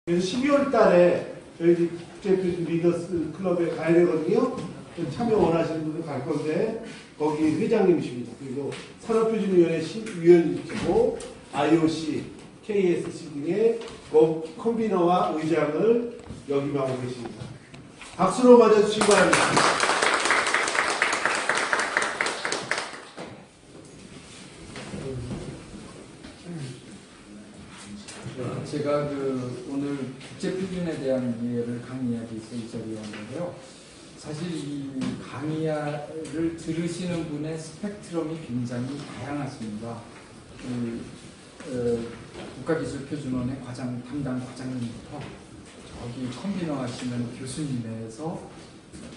그래서 12월 달에 저희 국제표준 리더스 클럽에 가야 되거든요. 참여 원하시는 분들 갈 건데 거기 회장님이십니다. 그리고 산업표준위원회 위원이시고 IOC, KSC 등의 컨비너와 의장을 역임하고 계십니다. 박수로 맞아주시기 바랍니다. 제가 오늘 국제표준에 대한 이해를 강의하기 위해서 이 자리에 왔는데요. 사실 이 강의를 들으시는 분의 스펙트럼이 굉장히 다양하십니다. 국가기술표준원의 담당 과장님부터 저기 컨비너 하시는 교수님에서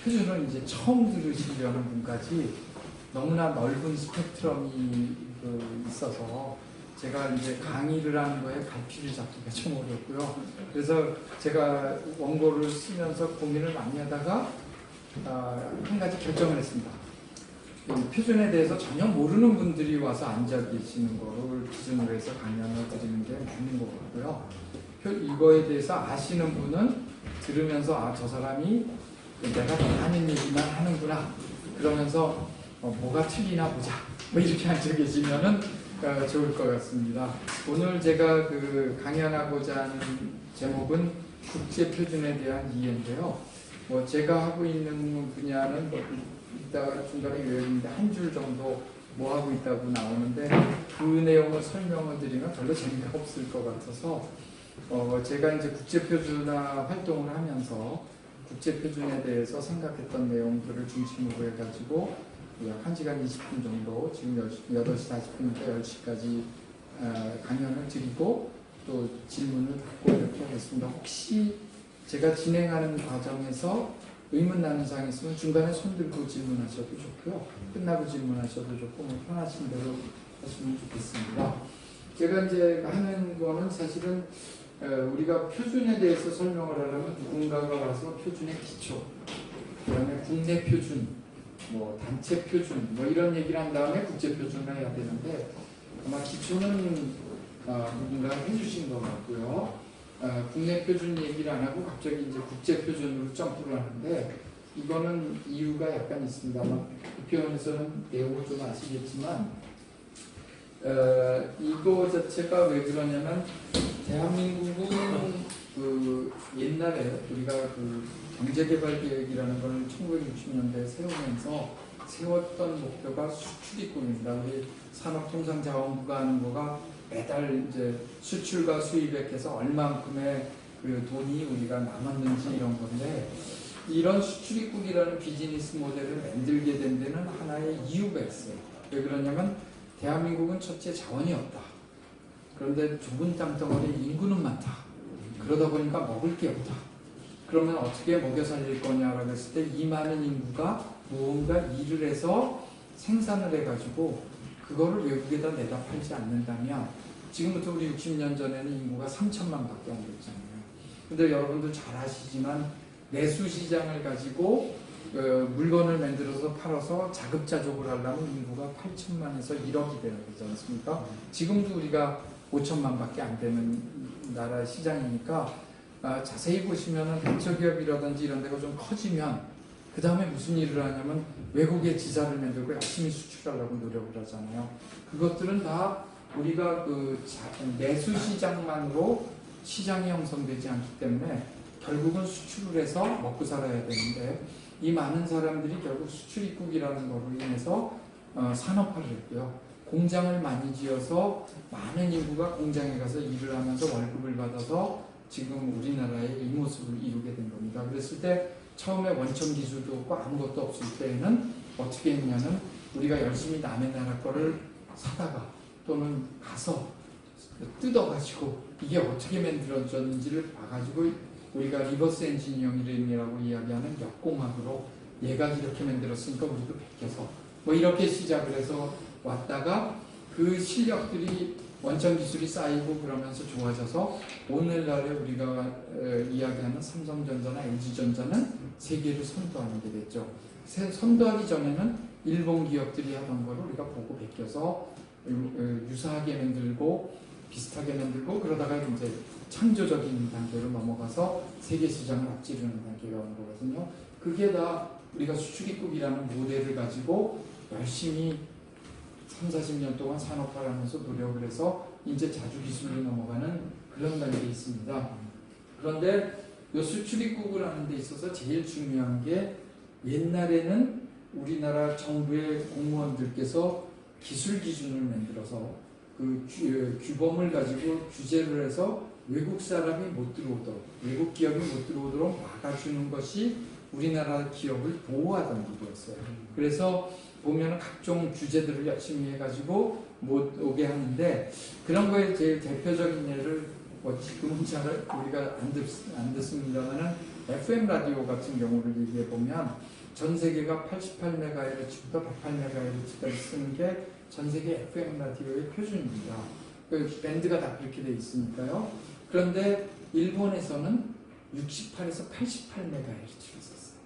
표준을 이제 처음 들으시려는 분까지 너무나 넓은 스펙트럼이 있어서 제가 이제 강의를 하는 거에 갈피를 잡기가 좀 어렵고요. 그래서 제가 원고를 쓰면서 고민을 많이 하다가 한 가지 결정을 했습니다. 표준에 대해서 전혀 모르는 분들이 와서 앉아 계시는 거를 기준으로 해서 강연을 드리는 게 맞는 것 같고요. 이거에 대해서 아시는 분은 들으면서 저 사람이 내가 아는 얘기만 하는구나 그러면서 뭐가 틀리나 보자 뭐 이렇게 앉아 계시면은 좋을 것 같습니다. 오늘 제가 강연하고자 하는 제목은 국제표준에 대한 이해인데요. 제가 하고 있는 분야는 이따가 중간에 요약인데 한 줄 정도 뭐 하고 있다고 나오는데 그 내용을 설명을 드리면 별로 재미가 없을 것 같아서 제가 이제 국제표준화 활동을 하면서 국제표준에 대해서 생각했던 내용들을 중심으로 해가지고 약 1시간 20분 정도 지금 8시 40분부터 10시까지 강연을 드리고 또 질문을 받고 이렇게 하겠습니다. 혹시 제가 진행하는 과정에서 의문 나는 사항이 있으면 중간에 손 들고 질문하셔도 좋고요. 끝나고 질문하셔도 좋고 편하신 대로 하시면 좋겠습니다. 제가 이제 하는 거는 사실은 우리가 표준에 대해서 설명을 하려면 누군가가 와서 표준의 기초, 그 다음에 국내 표준, 단체 표준, 이런 얘기를 한 다음에 국제 표준을 해야 되는데 아마 기초는 누군가 해주신 것 같고요. 국내 표준 얘기를 안 하고 갑자기 이제 국제 표준으로 점프를 하는데 이거는 이유가 약간 있습니다. 아마 이 표현에서는 내용을 좀 아시겠지만 이거 자체가 왜 그러냐면 대한민국은 옛날에 우리가 경제개발계획이라는 걸 1960년대에 세웠던 목표가 수출입국입니다. 우리 산업통상자원부가 하는 거가 매달 이제 수출과 수입에 해서 얼만큼의 돈이 우리가 남았는지 이런 건데 이런 수출입국이라는 비즈니스 모델을 만들게 된 데는 하나의 이유가 있어요. 왜 그러냐면 대한민국은 첫째 자원이 없다. 그런데 좁은 땅덩어리에 인구는 많다. 그러다 보니까 먹을 게 없다. 그러면 어떻게 먹여 살릴 거냐라고 했을 때 이 많은 인구가 무언가 일을 해서 생산을 해가지고 그거를 외국에다 내다 팔지 않는다면 지금부터 우리 60년 전에는 인구가 3천만 밖에 안 됐잖아요. 근데 여러분들 잘 아시지만 내수 시장을 가지고 물건을 만들어서 팔아서 자급자족을 하려면 인구가 8천만에서 1억이 돼야 되지 않습니까? 지금도 우리가 5천만 밖에 안 되는 나라 시장이니까 자세히 보시면은 벤처기업이라든지 이런 데가 좀 커지면 그 다음에 무슨 일을 하냐면 외국에 지사를 만들고 열심히 수출하려고 노력을 하잖아요. 그것들은 다 우리가 내수 시장만으로 시장이 형성되지 않기 때문에 결국은 수출을 해서 먹고 살아야 되는데 이 많은 사람들이 결국 수출입국이라는 거로 인해서 산업화를 했고요. 공장을 많이 지어서 많은 인구가 공장에 가서 일을 하면서 월급을 받아서 지금 우리나라의 이 모습을 이루게 된 겁니다. 그랬을 때 처음에 원천 기술도 없고 아무것도 없을 때에는 어떻게 했냐면 우리가 열심히 남의 나라 거를 사다가 또는 가서 뜯어가지고 이게 어떻게 만들어졌는지를 봐가지고 우리가 리버스 엔지니어링이라고 이야기하는 역공학으로 얘가 이렇게 만들었으니까 우리도 베껴서 이렇게 시작을 해서 왔다가 그 실력들이 원천 기술이 쌓이고 그러면서 좋아져서 오늘날에 우리가 이야기하는 삼성전자나 LG전자는 세계를 선도하는 게 됐죠. 선도하기 전에는 일본 기업들이 하던 거를 우리가 보고 베껴서 유사하게 만들고 비슷하게 만들고 그러다가 이제 창조적인 단계로 넘어가 나와서 세계 시장을 앞지르는 단계가 온 거거든요. 그게 다 우리가 수출입국이라는 모델을 가지고 열심히 3, 40년 동안 산업화하면서 노력을 해서 이제 자주기술로 넘어가는 그런 단계에 있습니다. 그런데 이 수출입국을 하는 데 있어서 제일 중요한 게 옛날에는 우리나라 정부의 공무원들께서 기술 기준을 만들어서 그 규범을 가지고 규제를 해서 외국 사람이 못 들어오도록, 외국 기업이 못 들어오도록 막아주는 것이 우리나라 기업을 보호하던 기도였어요. 그래서 보면 각종 규제들을 열심히 해가지고 못 오게 하는데, 그런 거에 제일 대표적인 예를 지금은 잘 우리가 안 듣습니다만은 FM 라디오 같은 경우를 얘기해 보면 전 세계가 88MHz부터 108MHz까지 쓰는 게 전 세계 FM 라디오의 표준입니다. 그 밴드가 다 그렇게 돼 있으니까요. 그런데 일본에서는 68에서 88MHz를 썼어요.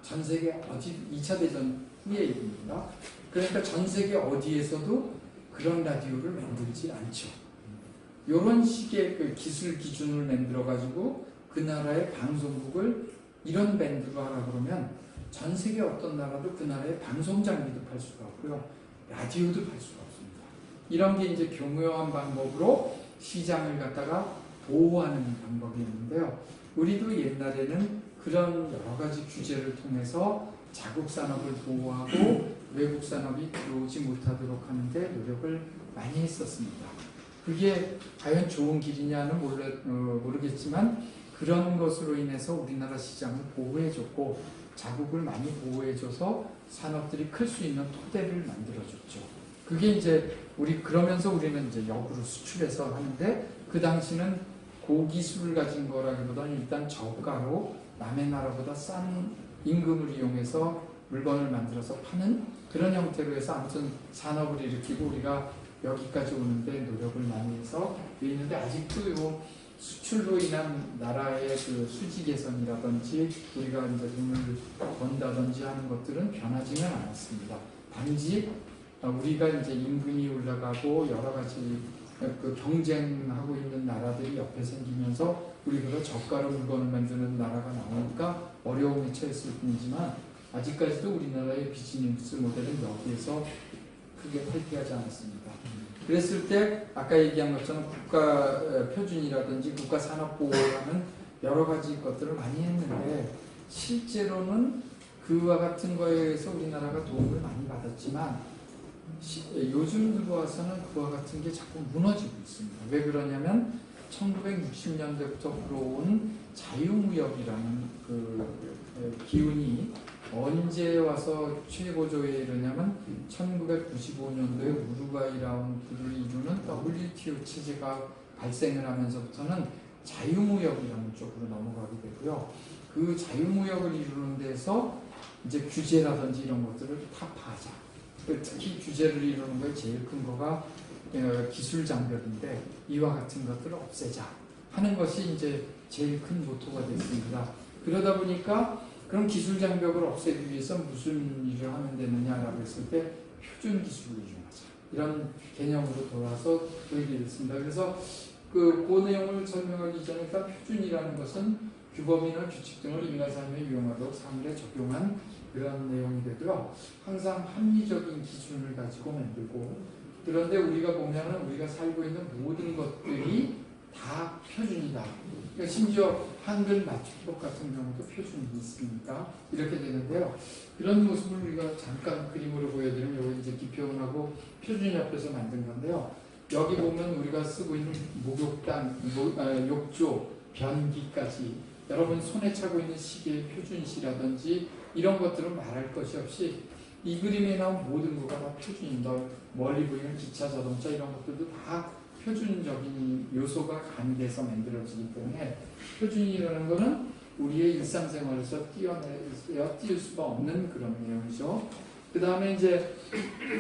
전 세계 어디 2차 대전 후의 얘기입니다. 그러니까 전 세계 어디에서도 그런 라디오를 만들지 않죠. 이런 식의 그 기술 기준을 만들어 가지고 그 나라의 방송국을 이런 밴드로 하라 그러면 전 세계 어떤 나라도 그 나라의 방송 장비도 팔 수가 없고요. 라디오도 팔 수가 없습니다. 이런 게 이제 교묘한 방법으로 시장을 갖다가 보호하는 방법이었는데요. 우리도 옛날에는 그런 여러 가지 규제를 통해서 자국 산업을 보호하고 외국 산업이 들어오지 못하도록 하는데 노력을 많이 했었습니다. 그게 과연 좋은 길이냐는 모르겠지만 그런 것으로 인해서 우리나라 시장을 보호해줬고 자국을 많이 보호해줘서 산업들이 클 수 있는 토대를 만들어줬죠. 그게 이제 그러면서 우리는 이제 역으로 수출해서 하는데, 그 당시는 고기술을 가진 거라기보다는 일단 저가로 남의 나라보다 싼 임금을 이용해서 물건을 만들어서 파는 그런 형태로 해서 아무튼 산업을 일으키고 우리가 여기까지 오는데 노력을 많이 해서 있는데, 아직도 요 수출로 인한 나라의 그 수지 개선이라든지 우리가 이제 돈을 번다든지 하는 것들은 변하지는 않았습니다. 단지 우리가 이제 임금이 올라가고 여러 가지 그 경쟁하고 있는 나라들이 옆에 생기면서 우리보다 저가로 물건을 만드는 나라가 나오니까 어려움에 처했을 뿐이지만, 아직까지도 우리나라의 비즈니스 모델은 여기에서 크게 탈피하지 않았습니다. 그랬을 때 아까 얘기한 것처럼 국가 표준이라든지 국가 산업 보호라는 여러 가지 것들을 많이 했는데, 실제로는 그와 같은 거에 의해서 우리나라가 도움을 많이 받았지만 요즘 들어와서는 그와 같은 게 자꾸 무너지고 있습니다. 왜 그러냐면 1960년대부터 불어온 자유무역이라는 그 기운이 언제 와서 최고조에 이르냐면 1995년도에 우루과이 라운드를 이루는 WTO 체제가 발생을 하면서부터는 자유무역이라는 쪽으로 넘어가게 되고요. 그 자유무역을 이루는 데서 이제 규제라든지 이런 것들을 타파하자. 특히 규제를 이루는 거에 제일 큰 거가 기술 장벽인데, 이와 같은 것들을 없애자 하는 것이 이제 제일 큰 모토가 됐습니다. 그러다 보니까 그럼 기술 장벽을 없애기 위해서 무슨 일을 하면 되느냐라고 했을 때 표준 기술을 이용하자, 이런 개념으로 돌아서 그 얘기를 했습니다. 그래서 그 내용을 설명하기 전에 일단 표준이라는 것은 규범이나 규칙 등을 인간 삶에 유용하도록 사물에 적용한 그런 내용이 되고요. 항상 합리적인 기준을 가지고 만들고, 그런데 우리가 보면은 우리가 살고 있는 모든 것들이 다 표준이다. 그러니까 심지어 한글 맞춤법 같은 경우도 표준이 있으니까 이렇게 되는데요. 그런 모습을 우리가 잠깐 그림으로 보여드리면, 여기 이제 기표하고 표준 옆에서 만든 건데요. 여기 보면 우리가 쓰고 있는 목욕당, 욕조, 변기까지 여러분 손에 차고 있는 시계의 표준시라든지 이런 것들은 말할 것이 없이 이 그림에 나온 모든 거가 다 표준입니다. 멀리 보이는 기차, 자동차 이런 것들도 다 표준적인 요소가 가미돼서 만들어지기 때문에 표준이라는 것은 우리의 일상생활에서 띄울 수가 없는 그런 내용이죠. 그 다음에 이제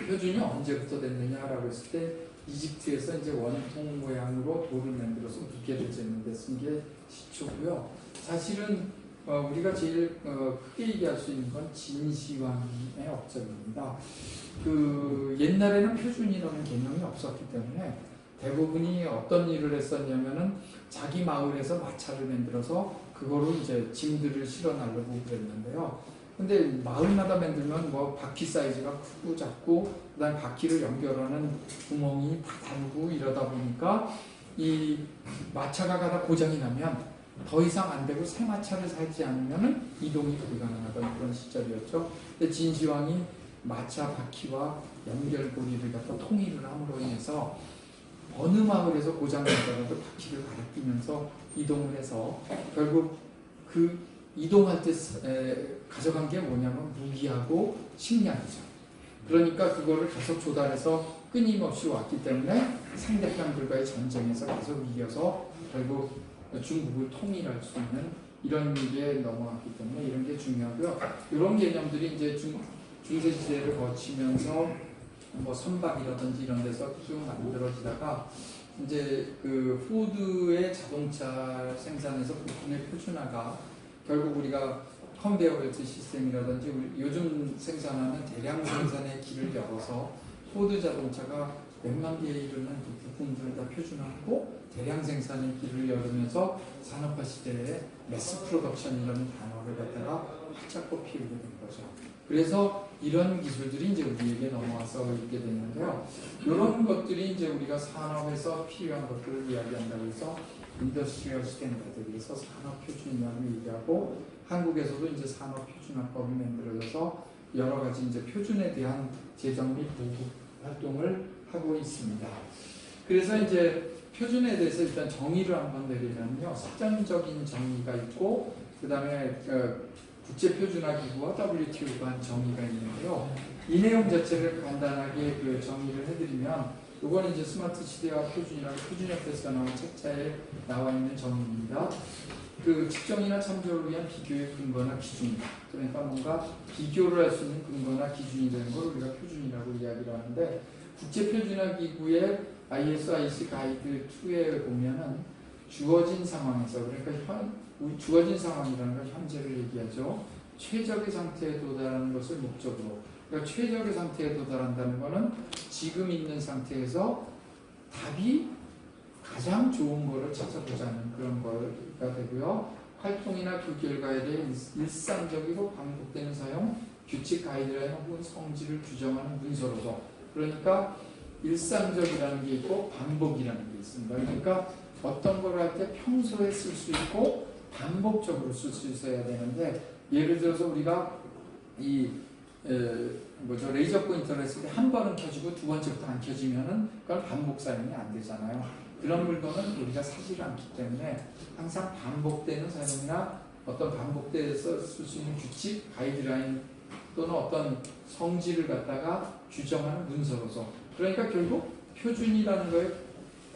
표준이 언제부터 됐느냐라고 했을 때 이집트에서 이제 원통 모양으로 돌을 만들어서 무게를 재는 데 쓴 게 시초고요. 사실은 우리가 제일 크게 얘기할 수 있는 건 진시황의 업적입니다. 그 옛날에는 표준이라는 개념이 없었기 때문에 대부분이 어떤 일을 했었냐면은 자기 마을에서 마차를 만들어서 그거로 이제 짐들을 실어 나르고 그랬는데요. 근데 마을마다 만들면 뭐 바퀴 사이즈가 크고 작고 그다음에 바퀴를 연결하는 구멍이 다 다르고 이러다 보니까 이 마차가 가다 고장이 나면 더 이상 안 되고 새 마차를 사지 않으면 이동이 불가능하던 그런 시절이었죠. 근데 진시황이 마차 바퀴와 연결고리를 갖다 통일을 함으로 인해서 어느 마을에서 고장 나더라도 바퀴를 갈아 끼면서 이동을 해서 결국 그 이동할 때 가져간 게 뭐냐면 무기하고 식량이죠. 그러니까 그거를 계속 조달해서 끊임없이 왔기 때문에 상대편들과의 전쟁에서 계속 이겨서 결국 중국을 통일할 수 있는 이런 게 넘어왔기 때문에 이런 게 중요하고요. 이런 개념들이 이제 중세시대를 거치면서 뭐 선박이라든지 이런 데서 쭉 만들어지다가 이제 그 포드의 자동차 생산에서 부품의 표준화가 결국 우리가 컨베이어 벨트 시스템이라든지 요즘 생산하는 대량 생산의 길을 열어서 포드 자동차가 몇만 개에 이르는 그 부품들을 다 표준화하고 대량 생산의 길을 열으면서 산업화 시대에 매스 프로덕션이라는 단어를 갖다가 활짝 피우게 된 거죠. 그래서 이런 기술들이 이제 우리에게 넘어와서 있게 됐는데요. 이런 것들이 이제 우리가 산업에서 필요한 것들을 이야기한다고 해서 인더스트리얼 스탠다드에서 산업 표준이라고 얘기하고 한국에서도 이제 산업 표준화법이 만들어져서 여러 가지 이제 표준에 대한 제정 및 보급 활동을 하고 있습니다. 그래서 이제 표준에 대해서 일단 정의를 한번 내리면요. 사전적인 정의가 있고 그 다음에 국제표준화기구와 WTO가 한 정의가 있는데요. 이 내용 자체를 간단하게 그 정의를 해드리면 이거는 이제 스마트 시대와 표준이라고 표준협회에서 나온 책자에 나와 있는 정의입니다. 그 측정이나 참조를 위한 비교의 근거나 기준이다. 그러니까 뭔가 비교를 할 수 있는 근거나 기준이 되는 걸 우리가 표준이라고 이야기를 하는데 국제표준화기구의 ISO 가이드 2에 보면은 주어진 상황에서 그러니까 주어진 상황이라는 건 현재를 얘기하죠. 최적의 상태에 도달하는 것을 목적으로 그러니까 최적의 상태에 도달한다는 것은 지금 있는 상태에서 답이 가장 좋은 거를 찾아보자는 그런 거가 되고요. 활동이나 그 결과에 대해 일상적이고 반복되는 사용, 규칙 가이드라인 혹은 성질을 규정하는 문서로서 그러니까 일상적이라는 게 있고 반복이라는 게 있습니다. 그러니까 어떤 걸 할 때 평소에 쓸 수 있고 반복적으로 쓸 수 있어야 되는데 예를 들어서 우리가 레이저 포인터를 했을 때 한 번은 켜지고 두 번째부터 안 켜지면은 그건 반복 사용이 안 되잖아요. 그런 물건은 우리가 사지 않기 때문에 항상 반복되는 사용이나 어떤 반복돼서 쓸 수 있는 규칙, 가이드라인 또는 어떤 성질을 갖다가 규정하는 문서로서 그러니까 결국 표준이라는 거의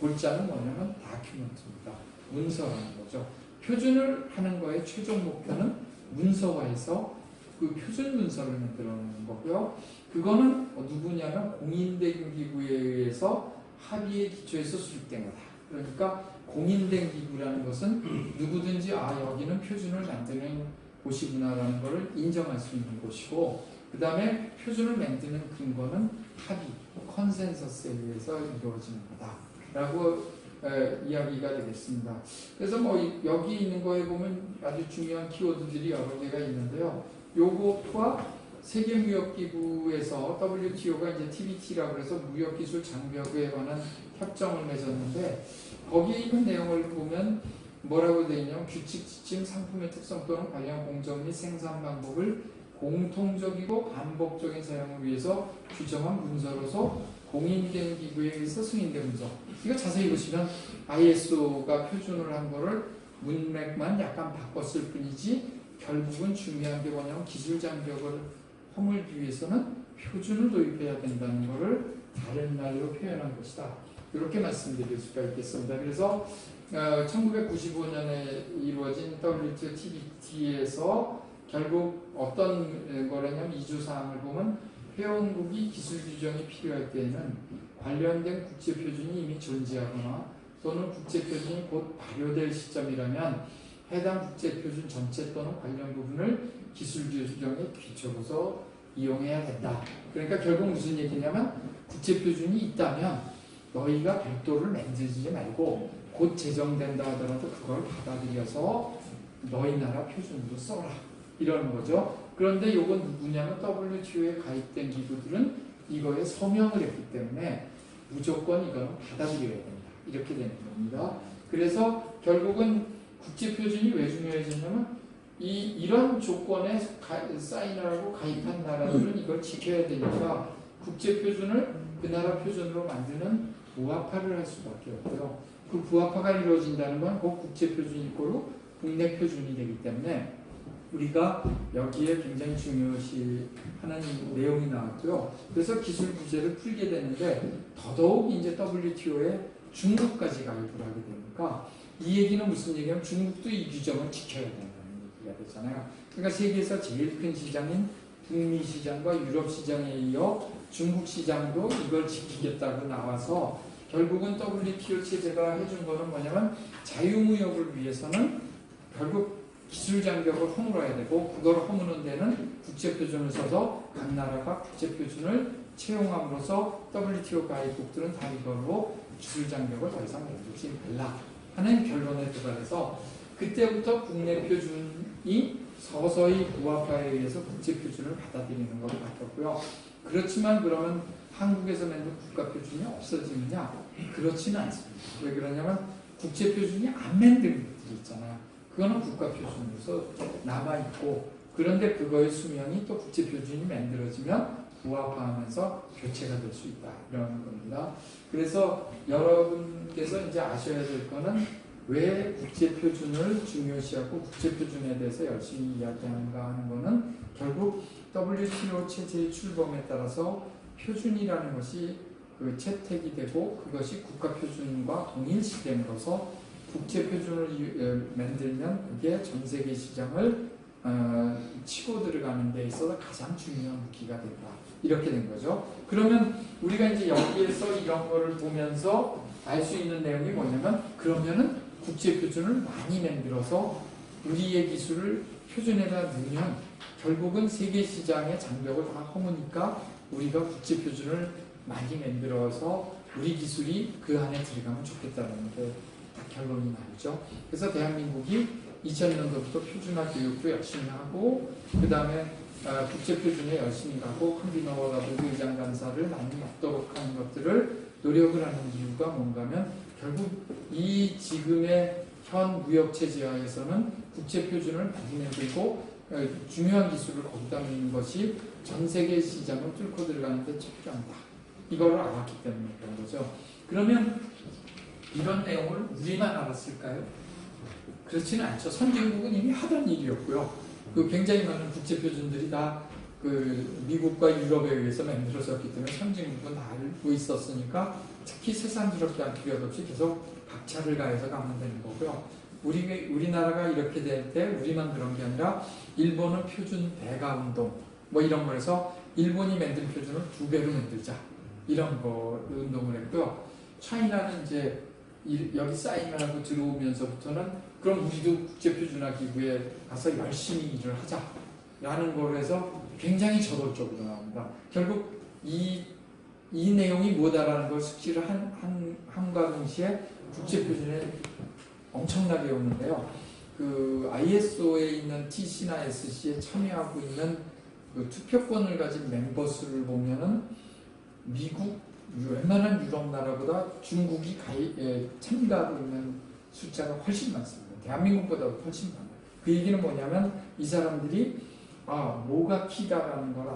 골자는 뭐냐면 다큐멘트입니다. 문서라는 거죠. 표준을 하는 거의 최종 목표는 문서화해서 그 표준 문서를 만들어내는 거고요. 그거는 누구냐면 공인된 기구에 의해서 합의의 기초에서 수립된 거다. 그러니까 공인된 기구라는 것은 누구든지 여기는 표준을 만드는 곳이구나라는 것을 인정할 수 있는 곳이고 그 다음에 표준을 만드는 근거는 합의, 컨센서스에 의해서 이루어지는 거다라고 이야기가 되겠습니다. 그래서 뭐 여기 있는 거에 보면 아주 중요한 키워드들이 여러 개가 있는데요. 요것과 세계무역기구에서 WTO가 이제 TBT라고 해서 무역기술 장벽에 관한 협정을 맺었는데 거기에 있는 내용을 보면 뭐라고 되어 있냐면 규칙, 지침, 상품의 특성 또는 관련 공정 및 생산 방법을 공통적이고 반복적인 사용을 위해서 규정한 문서로서 공인된 기구에 의해서 승인된 문서. 이거 자세히 보시면 ISO가 표준을 한 거를 문맥만 약간 바꿨을 뿐이지 결국은 중요한 게 뭐냐면 기술 장벽을 허물기 위해서는 표준을 도입해야 된다는 것을 다른 말로 표현한 것이다. 이렇게 말씀드릴 수가 있겠습니다. 그래서 1995년에 이루어진 WTO TBT에서 결국 어떤 거라냐면 이주사항을 보면 회원국이 기술 규정이 필요할 때에는 관련된 국제표준이 이미 존재하거나 또는 국제표준이 곧 발효될 시점이라면 해당 국제표준 전체 또는 관련 부분을 기술 규정의 기초로서 이용해야 된다. 그러니까 결국 무슨 얘기냐면 국제표준이 있다면 너희가 별도를 만들지 말고 곧 제정된다 하더라도 그걸 받아들여서 너희 나라 표준으로 써라. 이러는 거죠. 그런데 이건 누구냐면 WTO에 가입된 기구들은 이거에 서명을 했기 때문에 무조건 이거는 받아들여야 된다. 이렇게 되는 겁니다. 그래서 결국은 국제표준이 왜 중요해지냐면 이런 조건에 사인하고 가입한 나라들은 이걸 지켜야 되니까 국제표준을 그 나라 표준으로 만드는 부합화를 할 수밖에 없고요. 그 부합화가 이루어진다는 건 그 국제표준 이꼬로 국내 표준이 되기 때문에 우리가 여기에 굉장히 중요시하는 내용이 나왔고요. 그래서 기술 규제를 풀게 되는데 더더욱 이제 WTO에 중국까지 가입을 하게 되니까 이 얘기는 무슨 얘기냐면 중국도 이 규정을 지켜야 된다는 얘기가 되잖아요. 그러니까 세계에서 제일 큰 시장인 북미 시장과 유럽 시장에 이어 중국 시장도 이걸 지키겠다고 나와서 결국은 WTO 체제가 해준 거는 뭐냐면 자유무역을 위해서는 결국 기술 장벽을 허물어야 되고 그걸 허무는 데는 국제표준을 써서 각 나라가 국제표준을 채용함으로써 WTO 가입국들은 다 이걸로 기술 장벽을 더 이상 만들지 말라 하는 결론에 도달해서 그때부터 국내 표준이 서서히 부합화에 의해서 국제표준을 받아들이는 것으로 바뀌었고요. 그렇지만 그러면 한국에서 만든 국가표준이 없어지느냐? 그렇지는 않습니다. 왜 그러냐면 국제표준이 안 만든 것들이 있잖아요. 그거는 국가표준으로서 남아있고 그런데 그거의 수명이 또 국제표준이 만들어지면 부합화하면서 교체가 될 수 있다. 이런 겁니다. 그래서 여러분께서 이제 아셔야 될 거는 왜 국제표준을 중요시하고 국제표준에 대해서 열심히 이야기하는가 하는 거는 결국 WTO 체제의 출범에 따라서 표준이라는 것이 그 채택이 되고 그것이 국가표준과 동일시됨으로써 국제표준을 만들면 그게 전 세계 시장을 치고 들어가는 데 있어서 가장 중요한 무기가 된다. 이렇게 된 거죠. 그러면 우리가 이제 여기에서 이런 거를 보면서 알 수 있는 내용이 뭐냐면 그러면은 국제표준을 많이 만들어서 우리의 기술을 표준에다 넣으면 결국은 세계 시장의 장벽을 다 허무니까 우리가 국제표준을 많이 만들어서 우리 기술이 그 안에 들어가면 좋겠다는 게 결론이 나오죠. 그래서 대한민국이 2000년도부터 표준화 교육도 열심히 하고 그 다음에 국제표준에 열심히 가고 컨비너와 의장 간사를 많이 먹도록 하는 것들을 노력을 하는 이유가 뭔가 하면 결국 이 지금의 현 무역체제하에서는 국제표준을 많이 만들고 중요한 기술을 거기다 넣는 것이 전 세계 시장을 뚫고 들어가는데 필요하다. 이거를 알았기 때문에 그런 거죠. 그러면 이런 내용을 우리만 알았을까요? 그렇지는 않죠. 선진국은 이미 하던 일이었고요. 그 굉장히 많은 국제표준들이 다 그 미국과 유럽에 의해서 만들어졌기 때문에 선진국은 다 알고 있었으니까 특히 새삼스럽게 할 필요도 없이 계속 박차를 가해서 가면 되는 거고요. 우리나라가 이렇게 될 때 우리만 그런 게 아니라 일본은 표준 배가 운동 뭐 이런 걸 해서 일본이 만든 표준을 2배로 만들자 이런 거 운동을 했고요. 차이나는 이제 여기 사인을 하고 들어오면서부터는 그럼 우리도 국제표준화 기구에 가서 열심히 일을 하자라는 걸로 해서 굉장히 저돌적으로 나옵니다. 결국 이 내용이 뭐다라는 걸 숙지를 함과 동시에 국제표준에 엄청나게 오는데요. 그 ISO에 있는 TC나 SC에 참여하고 있는 그 투표권을 가진 멤버 수를 보면은 미국, 웬만한 유럽 나라보다 중국이 참가하고 있는 숫자가 훨씬 많습니다. 대한민국보다 훨씬 많아요. 그 얘기는 뭐냐면 이 사람들이 뭐가 키다라는 걸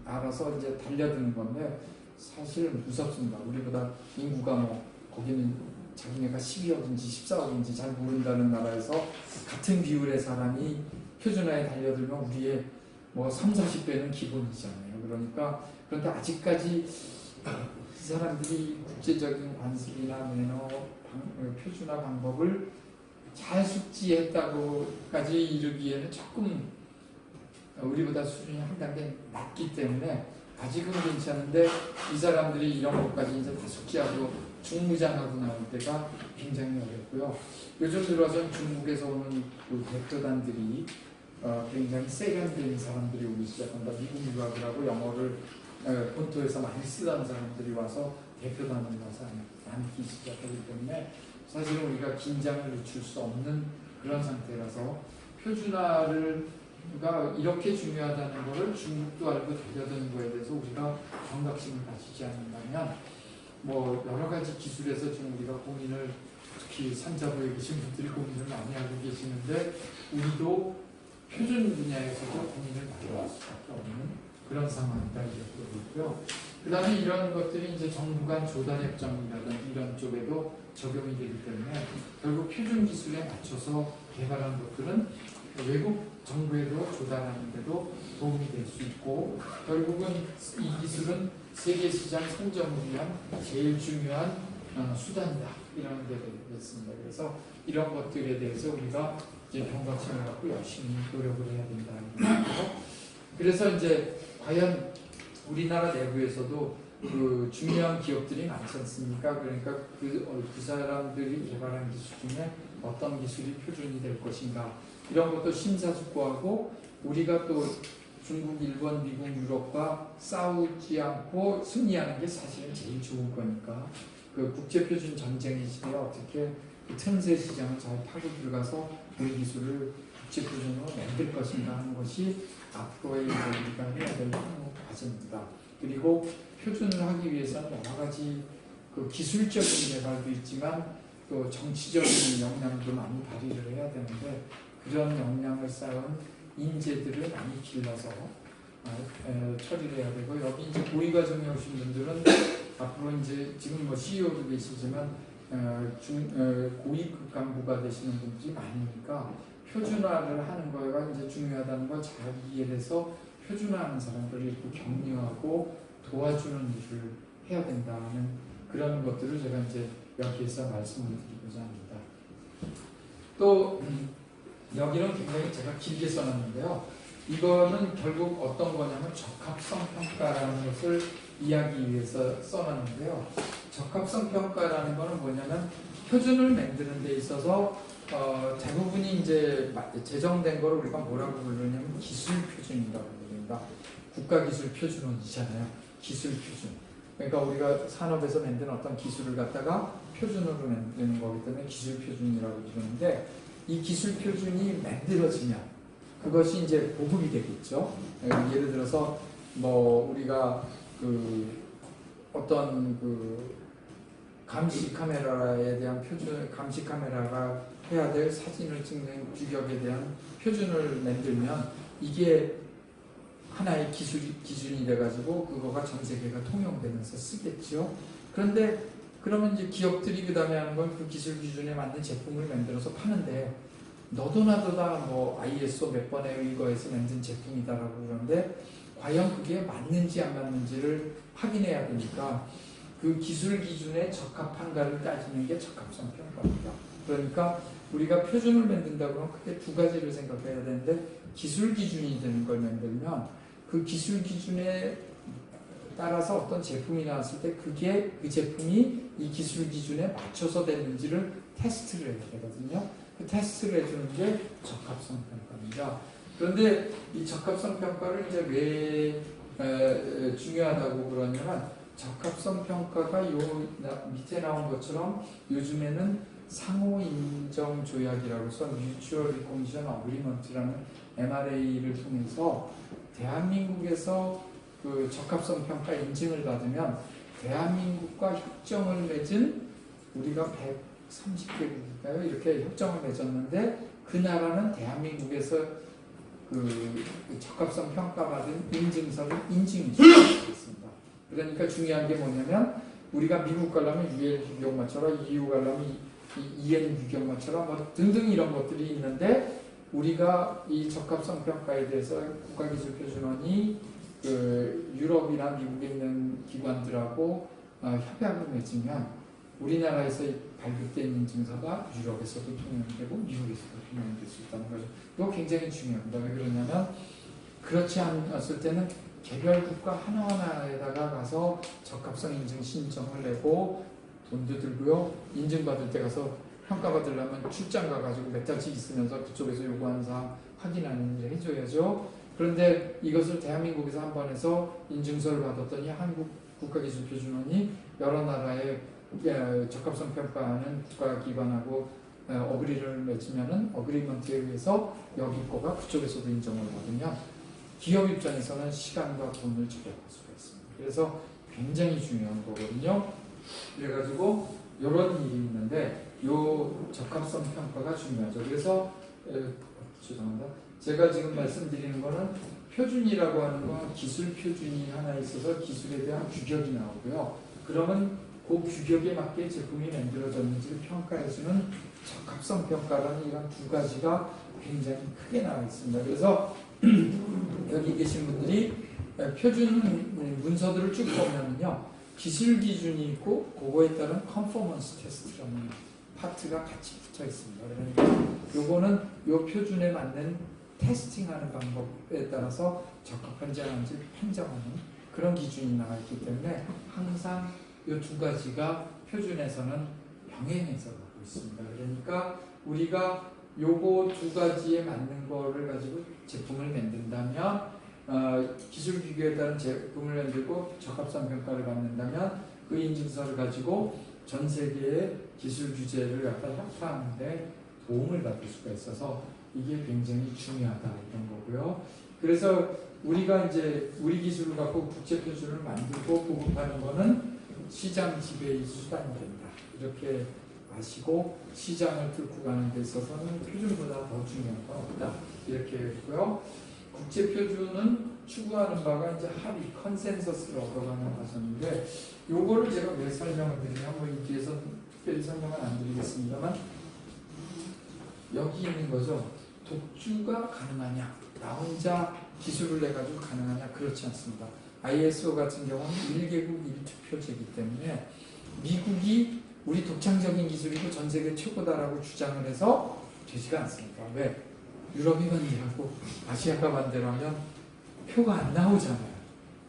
알아서 이제 달려드는 건데 사실 무섭습니다. 우리보다 인구가 거기는 자기네가 12억인지 14억인지 잘 모른다는 나라에서 같은 비율의 사람이 표준화에 달려들면 우리의 3, 40배는 기본이잖아요. 그런데 아직까지 그 사람들이 국제적인 관습이나 매너, 표준화 방법을 잘 숙지했다고까지 이르기에는 조금 우리보다 수준이 한 단계 낮기 때문에 아직은 괜찮은데 이 사람들이 이런 것까지 이제 다 숙지하고 중무장하고 나올 때가 굉장히 어렵고요. 요즘 들어서 중국에서 오는 그 대표단들이 굉장히 세련된 사람들이 오기 시작한다. 미국 유학을 하고 영어를 본토에서 많이 쓰던 사람들이 와서 대표단을 와서 앉기 시작하기 때문에 사실은 우리가 긴장을 늦출 수 없는 그런 상태라서 표준화가 이렇게 중요하다는 것을 중국도 알고 되려는 거에 대해서 우리가 경각심을 가지지 않는다면 뭐 여러 가지 기술에서 지금 우리가 고민을, 특히 산자부에 계신 분들이 고민을 많이 하고 계시는데 우리도 표준 분야에서도 고민을 많이 할 수밖에 없는 그런 상황이다 이렇게 보고 있고요. 그 다음에 이런 것들이 이제 정부 간 조달 협정이라든지 이런 쪽에도 적용이 되기 때문에 결국 표준 기술에 맞춰서 개발한 것들은 외국 정부에도 조달하는 데도 도움이 될 수 있고, 결국은 이 기술은 세계 시장 선점을 위한 제일 중요한 수단이다 이런 게 되겠습니다. 그래서 이런 것들에 대해서 우리가 이제 경각심을 갖고 열심히 노력을 해야 된다는 거죠. 그래서 이제 과연 우리나라 내부에서도 그 중요한 기업들이 많지 않습니까? 그러니까 그 사람들이 개발한 기술 중에 어떤 기술이 표준이 될 것인가 이런 것도 심사숙고하고, 우리가 또 중국, 일본, 미국, 유럽과 싸우지 않고 승리하는 게 사실은 제일 좋은 거니까 그 국제표준 전쟁의 시대에 어떻게 그 틈새 시장을 잘 파고 들어가서 우리 기술을 국제표준으로 만들 것인가 하는 것이 앞으로의 우리가 해야 될 과제입니다. 그리고 표준을 하기 위해서는 여러 가지 그 기술적인 개발도 있지만 또 정치적인 역량도 많이 발휘를 해야 되는데, 그런 역량을 쌓은 인재들을 많이 길러서 처리를 해야 되고, 여기 이제 고위 과정에 오신 분들은 앞으로 이제 지금 뭐 CEO도 계시지만 고위급 간부가 되시는 분들이 많으니까 표준화를 하는 거가 이제 중요하다는 걸 잘 이해해서 표준화하는 사람들을 이렇게 격려하고 도와주는 일을 해야 된다는 그런 것들을 제가 이제 여기에서 말씀을 드리고자 합니다. 또 여기는 굉장히 제가 길게 써놨는데요. 이거는 결국 어떤 거냐면 적합성 평가라는 것을 이야기 위해서 써놨는데요. 적합성 평가라는 거는 뭐냐면 표준을 만드는 데 있어서 대부분이 이제 제정된 거를 우리가 뭐라고 부르냐면 기술 표준이라고 부릅니다. 국가기술 표준원이잖아요. 기술 표준. 그러니까 우리가 산업에서 만든 어떤 기술을 갖다가 표준으로 만드는 거기 때문에 기술 표준이라고 부르는데, 이 기술 표준이 만들어지면 그것이 이제 보급이 되겠죠. 예를 들어서 뭐 우리가 그 어떤 그 감시 카메라에 대한 표준, 감시 카메라가 해야 될 사진을 찍는 규격에 대한 표준을 만들면 이게 하나의 기준이 돼가지고 그거가 전 세계가 통용되면서 쓰겠죠. 그런데 그러면 이제 기업들이 그 다음에 하는 건 그 기술 기준에 맞는 제품을 만들어서 파는데, 너도 나도 다 뭐 ISO 몇 번에 의거해서 만든 제품이다라고 그러는데 과연 그게 맞는지 안 맞는지를 확인해야 되니까 그 기술 기준에 적합한가를 따지는 게 적합성 평가입니다. 그러니까 우리가 표준을 만든다고 하면 크게 두 가지를 생각해야 되는데, 기술 기준이 되는 걸 만들면 그 기술 기준에 따라서 어떤 제품이 나왔을 때 그게 그 제품이 이 기술 기준에 맞춰서 됐는지를 테스트를 해야 되거든요. 그 테스트를 해주는 게 적합성 평가입니다. 그런데 이 적합성 평가를 이제 왜 중요하다고 그러냐면, 적합성 평가가 요 밑에 나온 것처럼 요즘에는 상호 인정 조약이라고 해서 Mutual Recognition Agreement라는 MRA를 통해서 대한민국에서 그 적합성 평가 인증을 받으면 대한민국과 협정을 맺은 우리가 130개국인가요? 이렇게 협정을 맺었는데 그 나라는 대한민국에서 그 적합성 평가받은 인증서를 인증해 주겠습니다. 그러니까 중요한 게 뭐냐면, 우리가 미국 가려면 UL 규격 맞춰라, EU 가려면 EN 규격 맞춰라, 뭐 등등 이런 것들이 있는데, 우리가 이 적합성 평가에 대해서 국가기술표준원이 그 유럽이나 미국에 있는 기관들하고 협약을 맺으면 우리나라에서 발급된 인증서가 유럽에서도 통용되고 미국에서도 통용될 수 있다는 거죠. 이거 굉장히 중요합니다. 왜 그러냐면, 그렇지 않았을 때는 개별 국가 하나하나에다가 가서 적합성 인증 신청을 내고 돈도 들고요. 인증받을 때 가서 평가받으려면 출장 가가지고 몇 달씩 있으면서 그쪽에서 요구하는 사항 확인하는 일을 해줘야죠. 그런데 이것을 대한민국에서 한 번 해서 인증서를 받았더니 한국 국가기술표준원이 여러 나라의 적합성 평가하는 국가기관하고 어그리를 맺으면은 어그리먼트에 의해서 여기 거가 그쪽에서도 인정을 받으면 기업 입장에서는 시간과 돈을 절약할 수가 있습니다. 그래서 굉장히 중요한 거거든요. 그래가지고 이런 일이 있는데 요 적합성 평가가 중요하죠. 그래서 죄송합니다. 제가 지금 말씀드리는 거는 표준이라고 하는 건 기술 표준이 하나 있어서 기술에 대한 규격이 나오고요. 그러면 그 규격에 맞게 제품이 만들어졌는지를 평가해주는 적합성 평가라는 이런 두 가지가 굉장히 크게 나와 있습니다. 그래서 여기 계신 분들이 표준 문서들을 쭉 보면요. 기술 기준이 있고 그거에 따른 컨포먼스 테스트라는 파트가 같이 붙어 있습니다. 그러니까 요거는 요 표준에 맞는 테스팅하는 방법에 따라서 적합한지 아닌지 판정하는 그런 기준이 나와 있기 때문에 항상 이 두 가지가 표준에서는 병행해서 가고 있습니다. 그러니까 우리가 요거 두 가지에 맞는 거를 가지고 제품을 만든다면 기술 비교에 따른 제품을 만들고 적합성 평가를 받는다면 그 인증서를 가지고 전 세계의 기술 규제를 갖다 협파하는 데 도움을 받을 수가 있어서 이게 굉장히 중요하다 이런 거고요. 그래서 우리가 이제 우리 기술을 갖고 국제 표준을 만들고 보급하는 거는 시장 지배의 수단이 된다. 이렇게 아시고 시장을 뚫고 가는 데 있어서는 표준보다 더 중요한 건 없다. 이렇게 했고요. 국제 표준은 추구하는 바가 이제 합의, 컨센서스를 얻어가는 과정인데 요거를 제가 왜 설명을 드리냐면 뭐 이 뒤에서 특별히 설명은 안 드리겠습니다만 여기 있는 거죠. 독주가 가능하냐? 나 혼자 기술을 내가지고 가능하냐? 그렇지 않습니다. ISO 같은 경우는 1개국 1투표제이기 때문에 미국이 우리 독창적인 기술이고 전 세계 최고다라고 주장을 해서 되지가 않습니다. 왜? 유럽이 반대하고 아시아가 반대로 하면 표가 안 나오잖아요.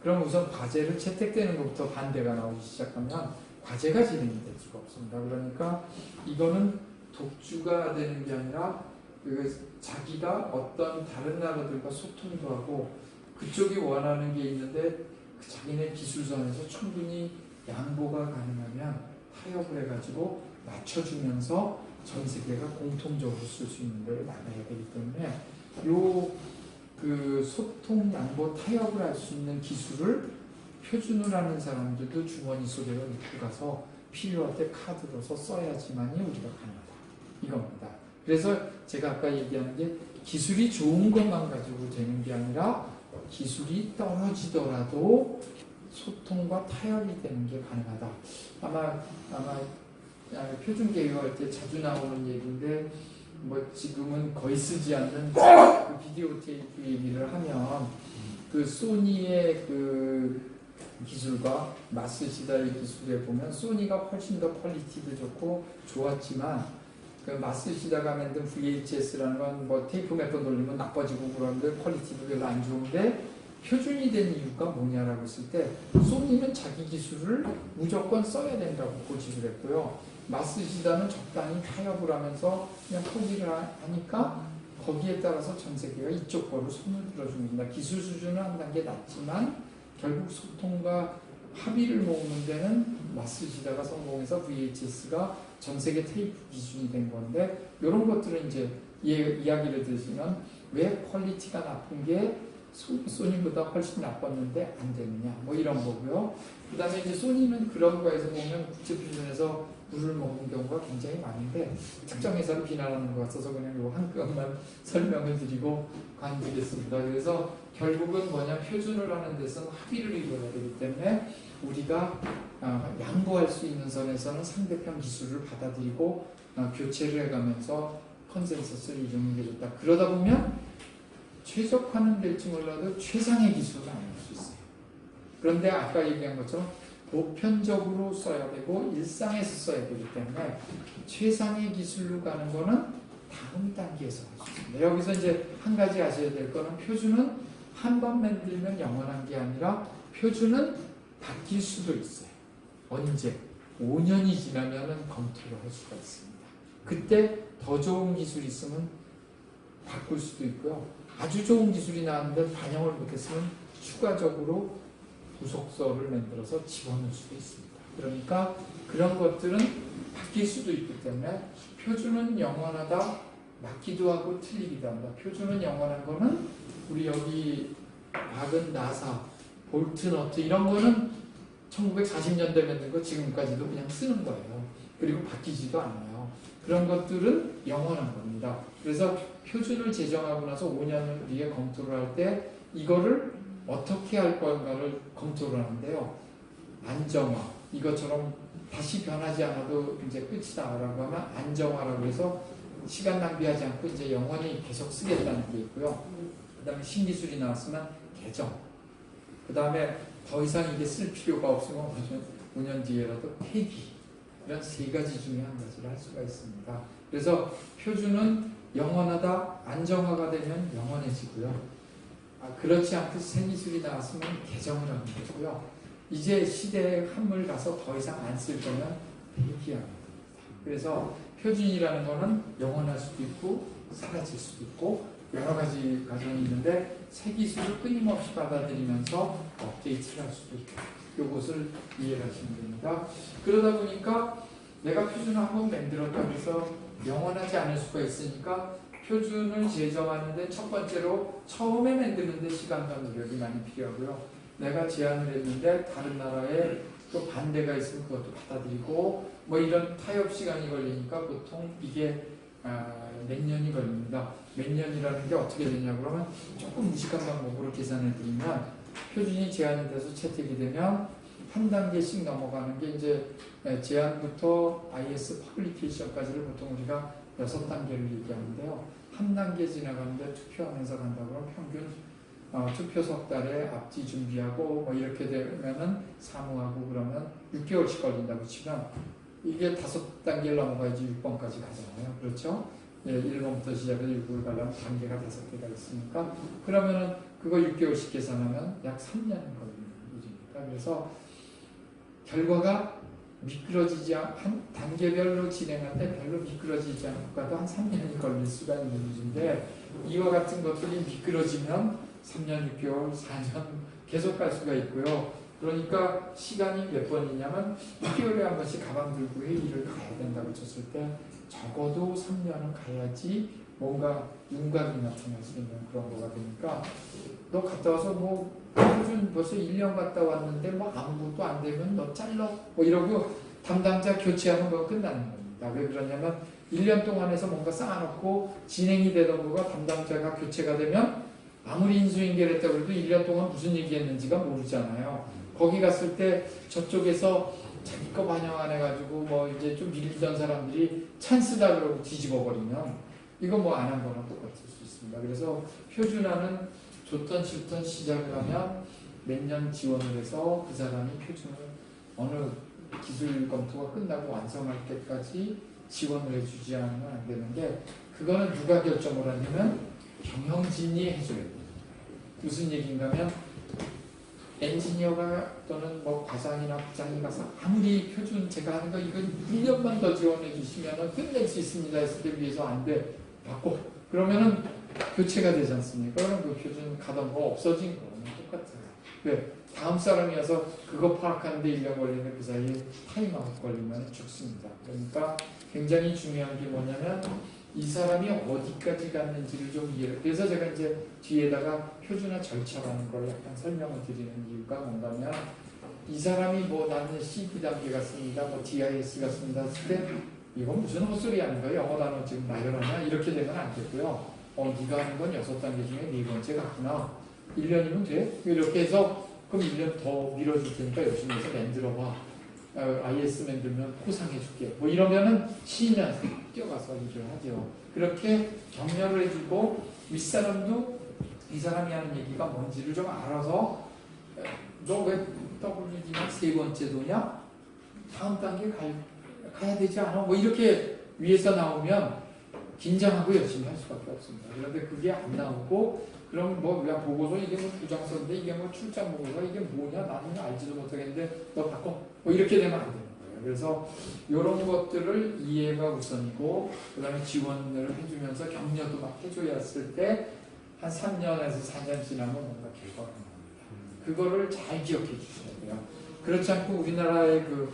그럼 우선 과제를 채택되는 것부터 반대가 나오기 시작하면 과제가 진행이 될 수가 없습니다. 그러니까 이거는 독주가 되는 게 아니라 자기가 어떤 다른 나라들과 소통도 하고 그쪽이 원하는 게 있는데 자기네 기술선에서 충분히 양보가 가능하면 타협을 해가지고 맞춰주면서 전 세계가 공통적으로 쓸 수 있는 데를 나눠야 되기 때문에 그 소통, 양보, 타협을 할 수 있는 기술을 표준을 하는 사람들도 주머니 속에로 넣고 가서 필요할 때 카드로서 써야지만이 우리가 가능하다. 이겁니다. 그래서 제가 아까 얘기하는 게 기술이 좋은 것만 가지고 되는 게 아니라 기술이 떨어지더라도 소통과 타협이 되는 게 가능하다. 아마 표준 개요할 때 자주 나오는 얘기인데 뭐 지금은 거의 쓰지 않는 그 비디오 테이프 얘기를 하면 그 소니의 그 기술과 마스시다의 기술에 보면 소니가 훨씬 더 퀄리티도 좋고 좋았지만 그 마스시다가 만든 VHS라는 건 뭐 테이프 몇 번 돌리면 나빠지고 그런데 퀄리티도 별로 안 좋은데 표준이 된 이유가 뭐냐라고 했을 때 소니는 자기 기술을 무조건 써야 된다고 고집을 했고요. 마스시다는 적당히 타협을 하면서 그냥 포기를 하니까 거기에 따라서 전 세계가 이쪽 거로 손을 들어줍니다. 기술 수준은 한 단계 낮지만 결국 소통과 합의를 모으는 데는 마스시다가 성공해서 VHS가 전 세계 테이프 기준이 된 건데 이런 것들은 이제 이야기를 들으시면 왜 퀄리티가 나쁜 게 소니보다 훨씬 나빴는데 안 되느냐 뭐 이런 거고요. 그 다음에 이제 소니는 그런 거에서 보면 국제 표준에서 물을 먹는 경우가 굉장히 많은데 특정 회사를 비난하는 것 같아서 그냥 요 한 건만 설명을 드리고 관두겠습니다. 그래서 결국은 뭐냐 표준을 하는 데서는 합의를 이루어야 되기 때문에 우리가 양보할 수 있는 선에서는 상대편 기술을 받아들이고 교체를 해가면서 컨센서스를 이루는 게 좋다. 그러다 보면 최적화는 될지 몰라도 최상의 기술은 아닐 수 있어요. 그런데 아까 얘기한 것처럼 보편적으로 써야 되고 일상에서 써야 되기 때문에 최상의 기술로 가는 거는 다음 단계에서 할 수 있습니다. 여기서 이제 한 가지 아셔야 될 거는 표준은 한 번 만들면 영원한 게 아니라 표준은 바뀔 수도 있어요. 언제? 5년이 지나면 검토를 할 수가 있습니다. 그때 더 좋은 기술이 있으면 바꿀 수도 있고요. 아주 좋은 기술이 나왔는데 반영을 못했으면 추가적으로 부속서를 만들어서 집어넣을 수도 있습니다. 그러니까 그런 것들은 바뀔 수도 있기 때문에 표준은 영원하다, 맞기도 하고 틀리기도 한다. 표준은 영원한 거는 우리 여기 박은 나사, 볼트, 너트 이런 거는 1940년대 만든 거 지금까지도 그냥 쓰는 거예요. 그리고 바뀌지도 않아요. 그런 것들은 영원한 겁니다. 그래서 표준을 제정하고 나서 5년 뒤에 검토를 할 때 이거를 어떻게 할 건가를 검토를 하는데요. 안정화, 이것처럼 다시 변하지 않아도 이제 끝이다라고 하면 안정화라고 해서 시간 낭비하지 않고 이제 영원히 계속 쓰겠다는 게 있고요. 그 다음에 신기술이 나왔으면 개정. 그 다음에 더 이상 이게 쓸 필요가 없으면 5년 뒤에라도 폐기. 이런 세 가지 중에 한 가지를 할 수가 있습니다. 그래서 표준은 영원하다, 안정화가 되면 영원해지고요. 그렇지 않고 새 기술이 나왔으면 개정을 하는 거고요. 이제 시대의 한물 가서 더 이상 안 쓸 거면 폐기하는 겁니다. 그래서 표준이라는 거는 영원할 수도 있고 사라질 수도 있고 여러 가지 과정이 있는데 새 기술을 끊임없이 받아들이면서 업데이트를 할 수도 있고 이것을 이해를 하시면 됩니다. 그러다 보니까 내가 표준을 한번 만들었다고 해서 영원하지 않을 수가 있으니까 표준을 제정하는데 첫 번째로 처음에 만드는데 시간과 노력이 많이 필요하고요. 내가 제안을 했는데 다른 나라에 또 반대가 있으면 그것도 받아들이고 뭐 이런 타협 시간이 걸리니까 보통 이게 몇 년이 걸립니다. 몇 년이라는 게 어떻게 되냐 그러면 조금 무식한 방법으로 계산해 드리면 표준이 제안이 돼서 채택이 되면 한 단계씩 넘어가는 게 이제 제안부터 IS 퍼블리케이션까지를 보통 우리가 6단계를 얘기하는데요. 한 단계 지나가는데 투표하면서 간다고 하면 평균 투표 석 달에 앞뒤 준비하고 뭐 이렇게 되면은 사무하고 그러면 6개월씩 걸린다고 치면 이게 5단계를 넘어가야지 6번까지 가잖아요. 그렇죠? 예, 1번부터 시작해서 6을 가려면 단계가 5개가 있으니까 그러면은 그거 6개월씩 계산하면 약 3년 걸리는 일입니다. 그래서 결과가 미끄러지지 한 단계별로 진행할 때 별로 미끄러지지 않고 가도 한 3년이 걸릴 수가 있는 일인데 이와 같은 것들이 미끄러지면 3년, 6개월, 4년 계속 갈 수가 있고요. 그러니까 시간이 몇 번이냐면 6개월에 한 번씩 가방 들고 회의를 가야 된다고 쳤을 때 적어도 3년은 가야지 뭔가 윤곽이 나타나지 있는 그런 거가 되니까 너 갔다 와서 뭐 표준 벌써 1년 갔다 왔는데 뭐 아무것도 안 되면 너 잘라 뭐 이러고 담당자 교체하는 거 끝나는 겁니다. 왜 그러냐면 1년 동안에서 뭔가 쌓아놓고 진행이 되던 거가 담당자가 교체가 되면 아무리 인수인계를 했다고 해도 1년 동안 무슨 얘기했는지가 모르잖아요. 거기 갔을 때 저쪽에서 자기 거 반영 안 해가지고 뭐 이제 좀 밀리던 사람들이 찬스다 그러고 뒤집어 버리면 이거 뭐 안 한 거랑 똑같을 수 있습니다. 그래서 표준화는 좋던 싫던 시작을 하면 몇 년 지원을 해서 그 사람이 표준을 어느 기술 검토가 끝나고 완성할 때까지 지원을 해주지 않으면 안 되는데 그거는 누가 결정을 하냐면 경영진이 해줘야 돼요. 무슨 얘기인가 하면 엔지니어가 또는 뭐 과장이나 부장이 가서 아무리 표준 제가 하는 거 이거 1년만 더 지원해 주시면 끝낼 수 있습니다 했을 때 위해서 안 돼. 바꿔. 그러면은 교체가 되지 않습니까? 그럼 그 표준 가던 거 없어진 거는 똑같아요. 왜? 다음 사람이 와서 그거 파악하는데 1년 걸리는 그 사이에 타임아웃 걸리면 죽습니다. 그러니까 굉장히 중요한 게 뭐냐면 이 사람이 어디까지 갔는지를 좀 이해를. 그래서 제가 이제 뒤에다가 표준화 절차라는 걸 약간 설명을 드리는 이유가 뭔가면 이 사람이 뭐 나는 CD 단계 갔습니다, 뭐 DIS 갔습니다 했을 때 이건 무슨 헛소리 하는 거야? 영어 단어 지금 나열하냐? 이렇게 되면 안 되고요. 네가 하는 건 6단계 중에 4번째 갔구나. 1년이면 돼? 이렇게 해서 그럼 1년 더 밀어줄 테니까 열심히 해서 만들어봐. IS 만들면 포상해줄게. 뭐 이러면은 신인한테 뛰어가서 일을 하죠. 그렇게 격려를 해주고 윗사람도 이 사람이 하는 얘기가 뭔지를 좀 알아서 너 왜 WD만 3번째 도냐? 다음 단계 가야 되지 않아? 뭐 이렇게 위에서 나오면 긴장하고 열심히 할 수밖에 없습니다. 그런데 그게 안 나오고 그럼 뭐 그냥 보고서 이게 뭐 부장서인데 이게 뭐 출장 보고서 이게 뭐냐 나는 알지도 못하겠는데 너 바꿔 뭐 이렇게 되면 안 되는 거예요. 그래서 이런 것들을 이해가 우선이고 그 다음에 지원을 해주면서 격려도 막 해줘야 했을 때 한 3년에서 4년 지나면 뭔가 결과가 나옵니다. 그거를 잘 기억해 주셔야 돼요. 그렇지 않고 우리나라의 그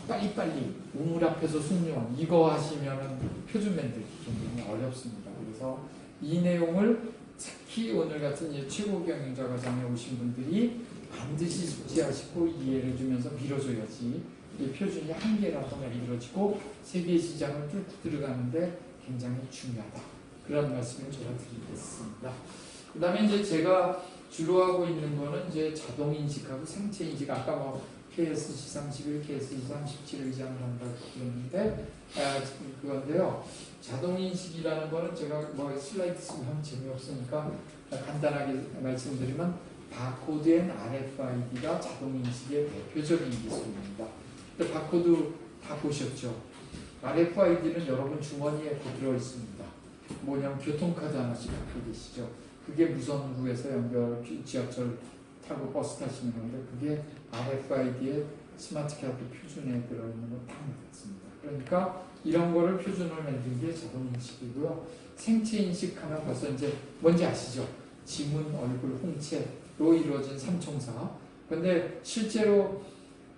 빨리빨리 우물 앞에서 숙련 이거 하시면은 표준 만들기 굉장히 어렵습니다. 그래서 이 내용을 특히 오늘 같은 최고 경영자 과정에 오신 분들이 반드시 숙지하시고 이해를 주면서 밀어줘야지 이 표준이 한 개라도 만들어지고 세계 시장을 뚫고 들어가는데 굉장히 중요하다. 그런 말씀을 제가 드리겠습니다. 그 다음에 이제 제가 주로 하고 있는 거는 이제 자동 인식하고 생체 인식 아까 뭐 KSC 31, KSC 37 의장을 한다고 그랬는데 그건데요. 자동 인식이라는 거는 제가 뭐 슬라이드 쓰고 하면 재미없으니까 간단하게 말씀드리면 바코드 앤 RFID가 자동 인식의 대표적인 기술입니다. 근데 바코드 다 보셨죠? RFID는 여러분 주머니에 다 들어 있습니다. 뭐냐면 교통카드 하나씩 갖고 계시죠. 그게 무선구에서 연결 지하철 타고 버스 타시는 건데 그게 RFID의 스마트 카드 표준에 들어있는 거 다 맞습니다. 그러니까 이런 거를 표준을 만든 게 자동 인식이고요. 생체 인식하면 벌써 이제 뭔지 아시죠? 지문, 얼굴, 홍채로 이루어진 삼총사. 근데 실제로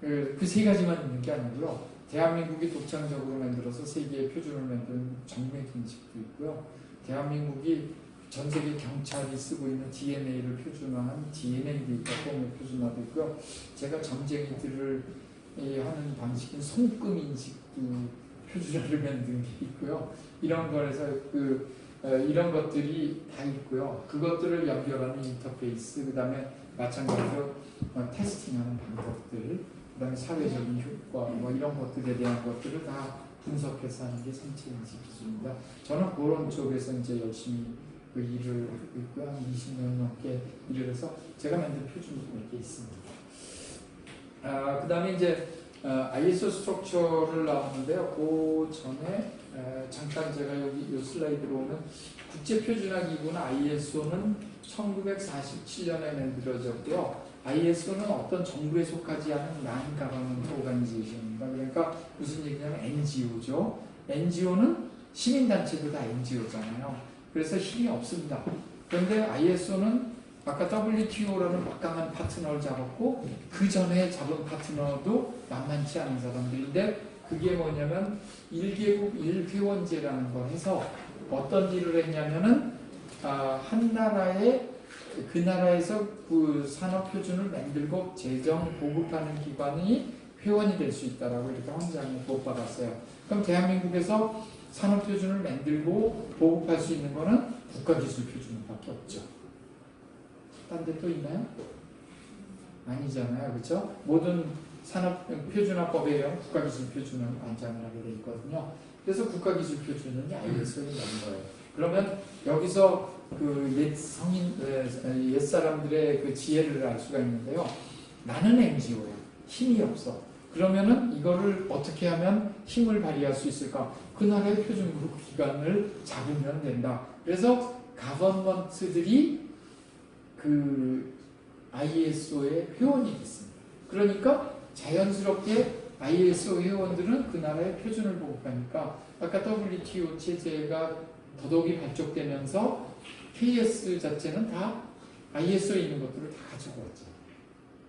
그 세 가지만 있는 게 아니고요. 대한민국이 독창적으로 만들어서 세계의 표준을 만든 정맥 인식도 있고요. 대한민국이 전 세계 경찰이 쓰고 있는 DNA를 표준화한 DNA 데이터 폼의 표준화도 있고요. 제가 점쟁이들을 하는 방식인 손금 인식도 표준화를 만든 게 있고요. 이런 거에서 이런 것들이 다 있고요. 그것들을 연결하는 인터페이스, 그 다음에 마찬가지로 테스팅하는 방법들, 그 다음에 사회적인 효과, 뭐 이런 것들에 대한 것들을 다 분석해서 하는 게 생체 인식 기술입니다. 저는 그런 쪽에서 이제 열심히 그 일을 하고 있고요. 한 20년 넘게 일을 해서 제가 만든 표준이 몇 개 있습니다. 그 다음에 이제 ISO 스트럭처를 나왔는데요. 그 전에 잠깐 제가 여기 이 슬라이드로 오면 국제표준화기구는 ISO는 1947년에 만들어졌고요. ISO는 어떤 정부에 속하지 않은 Non-Government Organization입니다. 그러니까 무슨 얘기냐면 NGO죠. NGO는 시민단체도 다 NGO잖아요. 그래서 힘이 없습니다. 그런데 ISO는 아까 WTO라는 막강한 파트너를 잡았고 그 전에 잡은 파트너도 만만치 않은 사람들인데 그게 뭐냐면 1개국 1회원제라는 걸 해서 어떤 일을 했냐면은 한 나라에 그 나라에서 그 산업 표준을 만들고 제정 보급하는 기관이 회원이 될 수 있다라고 이렇게 헌장에 못 받았어요. 그럼 대한민국에서 산업 표준을 만들고 보급할 수 있는 거는 국가기술 표준밖에 없죠. 딴 데 또 있나요? 아니잖아요, 그렇죠? 모든 산업 표준화법에 의한 국가기술 표준을 완장을 하게 돼 있거든요. 그래서 국가기술 표준은 ISO에 넣은 거예요. 그러면 여기서 그 옛 사람들의 그 지혜를 알 수가 있는데요. 나는 NGO야. 힘이 없어. 그러면은 이거를 어떻게 하면 힘을 발휘할 수 있을까? 그 나라의 표준국 기관을 잡으면 된다. 그래서 가버먼트들이 그 ISO의 회원이 됐습니다. 그러니까 자연스럽게 ISO 회원들은 그 나라의 표준을 보급하니까 아까 WTO 체제가 더더욱이 발족되면서 KS 자체는 다 ISO에 있는 것들을 다 가지고 왔죠.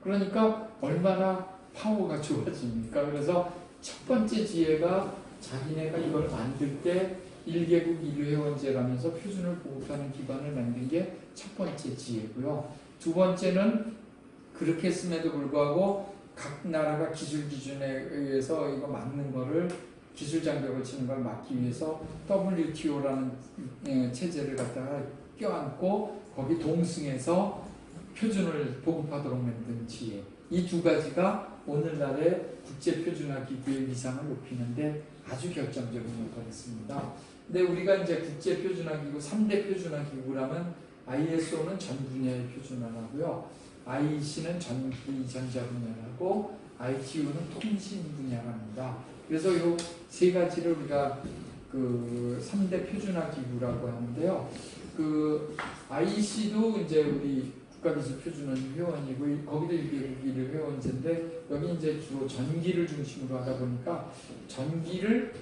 그러니까 얼마나 파워가 좋아집니까? 그래서 첫 번째 지혜가 자기네가 이걸 만들 때 1개국 1회원제라면서 표준을 보급하는 기관을 만든 게 첫 번째 지혜고요. 두 번째는 그렇게 했음에도 불구하고 각 나라가 기술 기준에 의해서 이거 막는 거를 기술 장벽을 치는 걸 막기 위해서 WTO라는 체제를 갖다가 껴안고 거기 동승해서 표준을 보급하도록 만든 지혜. 이 두 가지가 오늘날의 국제표준화 기구의 위상을 높이는데 아주 결정적인 역할을 했습니다. 근데 우리가 이제 국제표준화 기구 3대 표준화 기구라면 ISO는 전 분야의 표준화라고요. IEC는 전기 전자 분야라고 ITU는 통신 분야랍니다. 그래서 이 세 가지를 우리가 그 3대 표준화 기구라고 하는데요. 그 IEC도 이제 우리 국가기술표준원 회원이고 거기도 1개국이 회원제인데 여기 이제 주로 전기를 중심으로 하다 보니까 전기를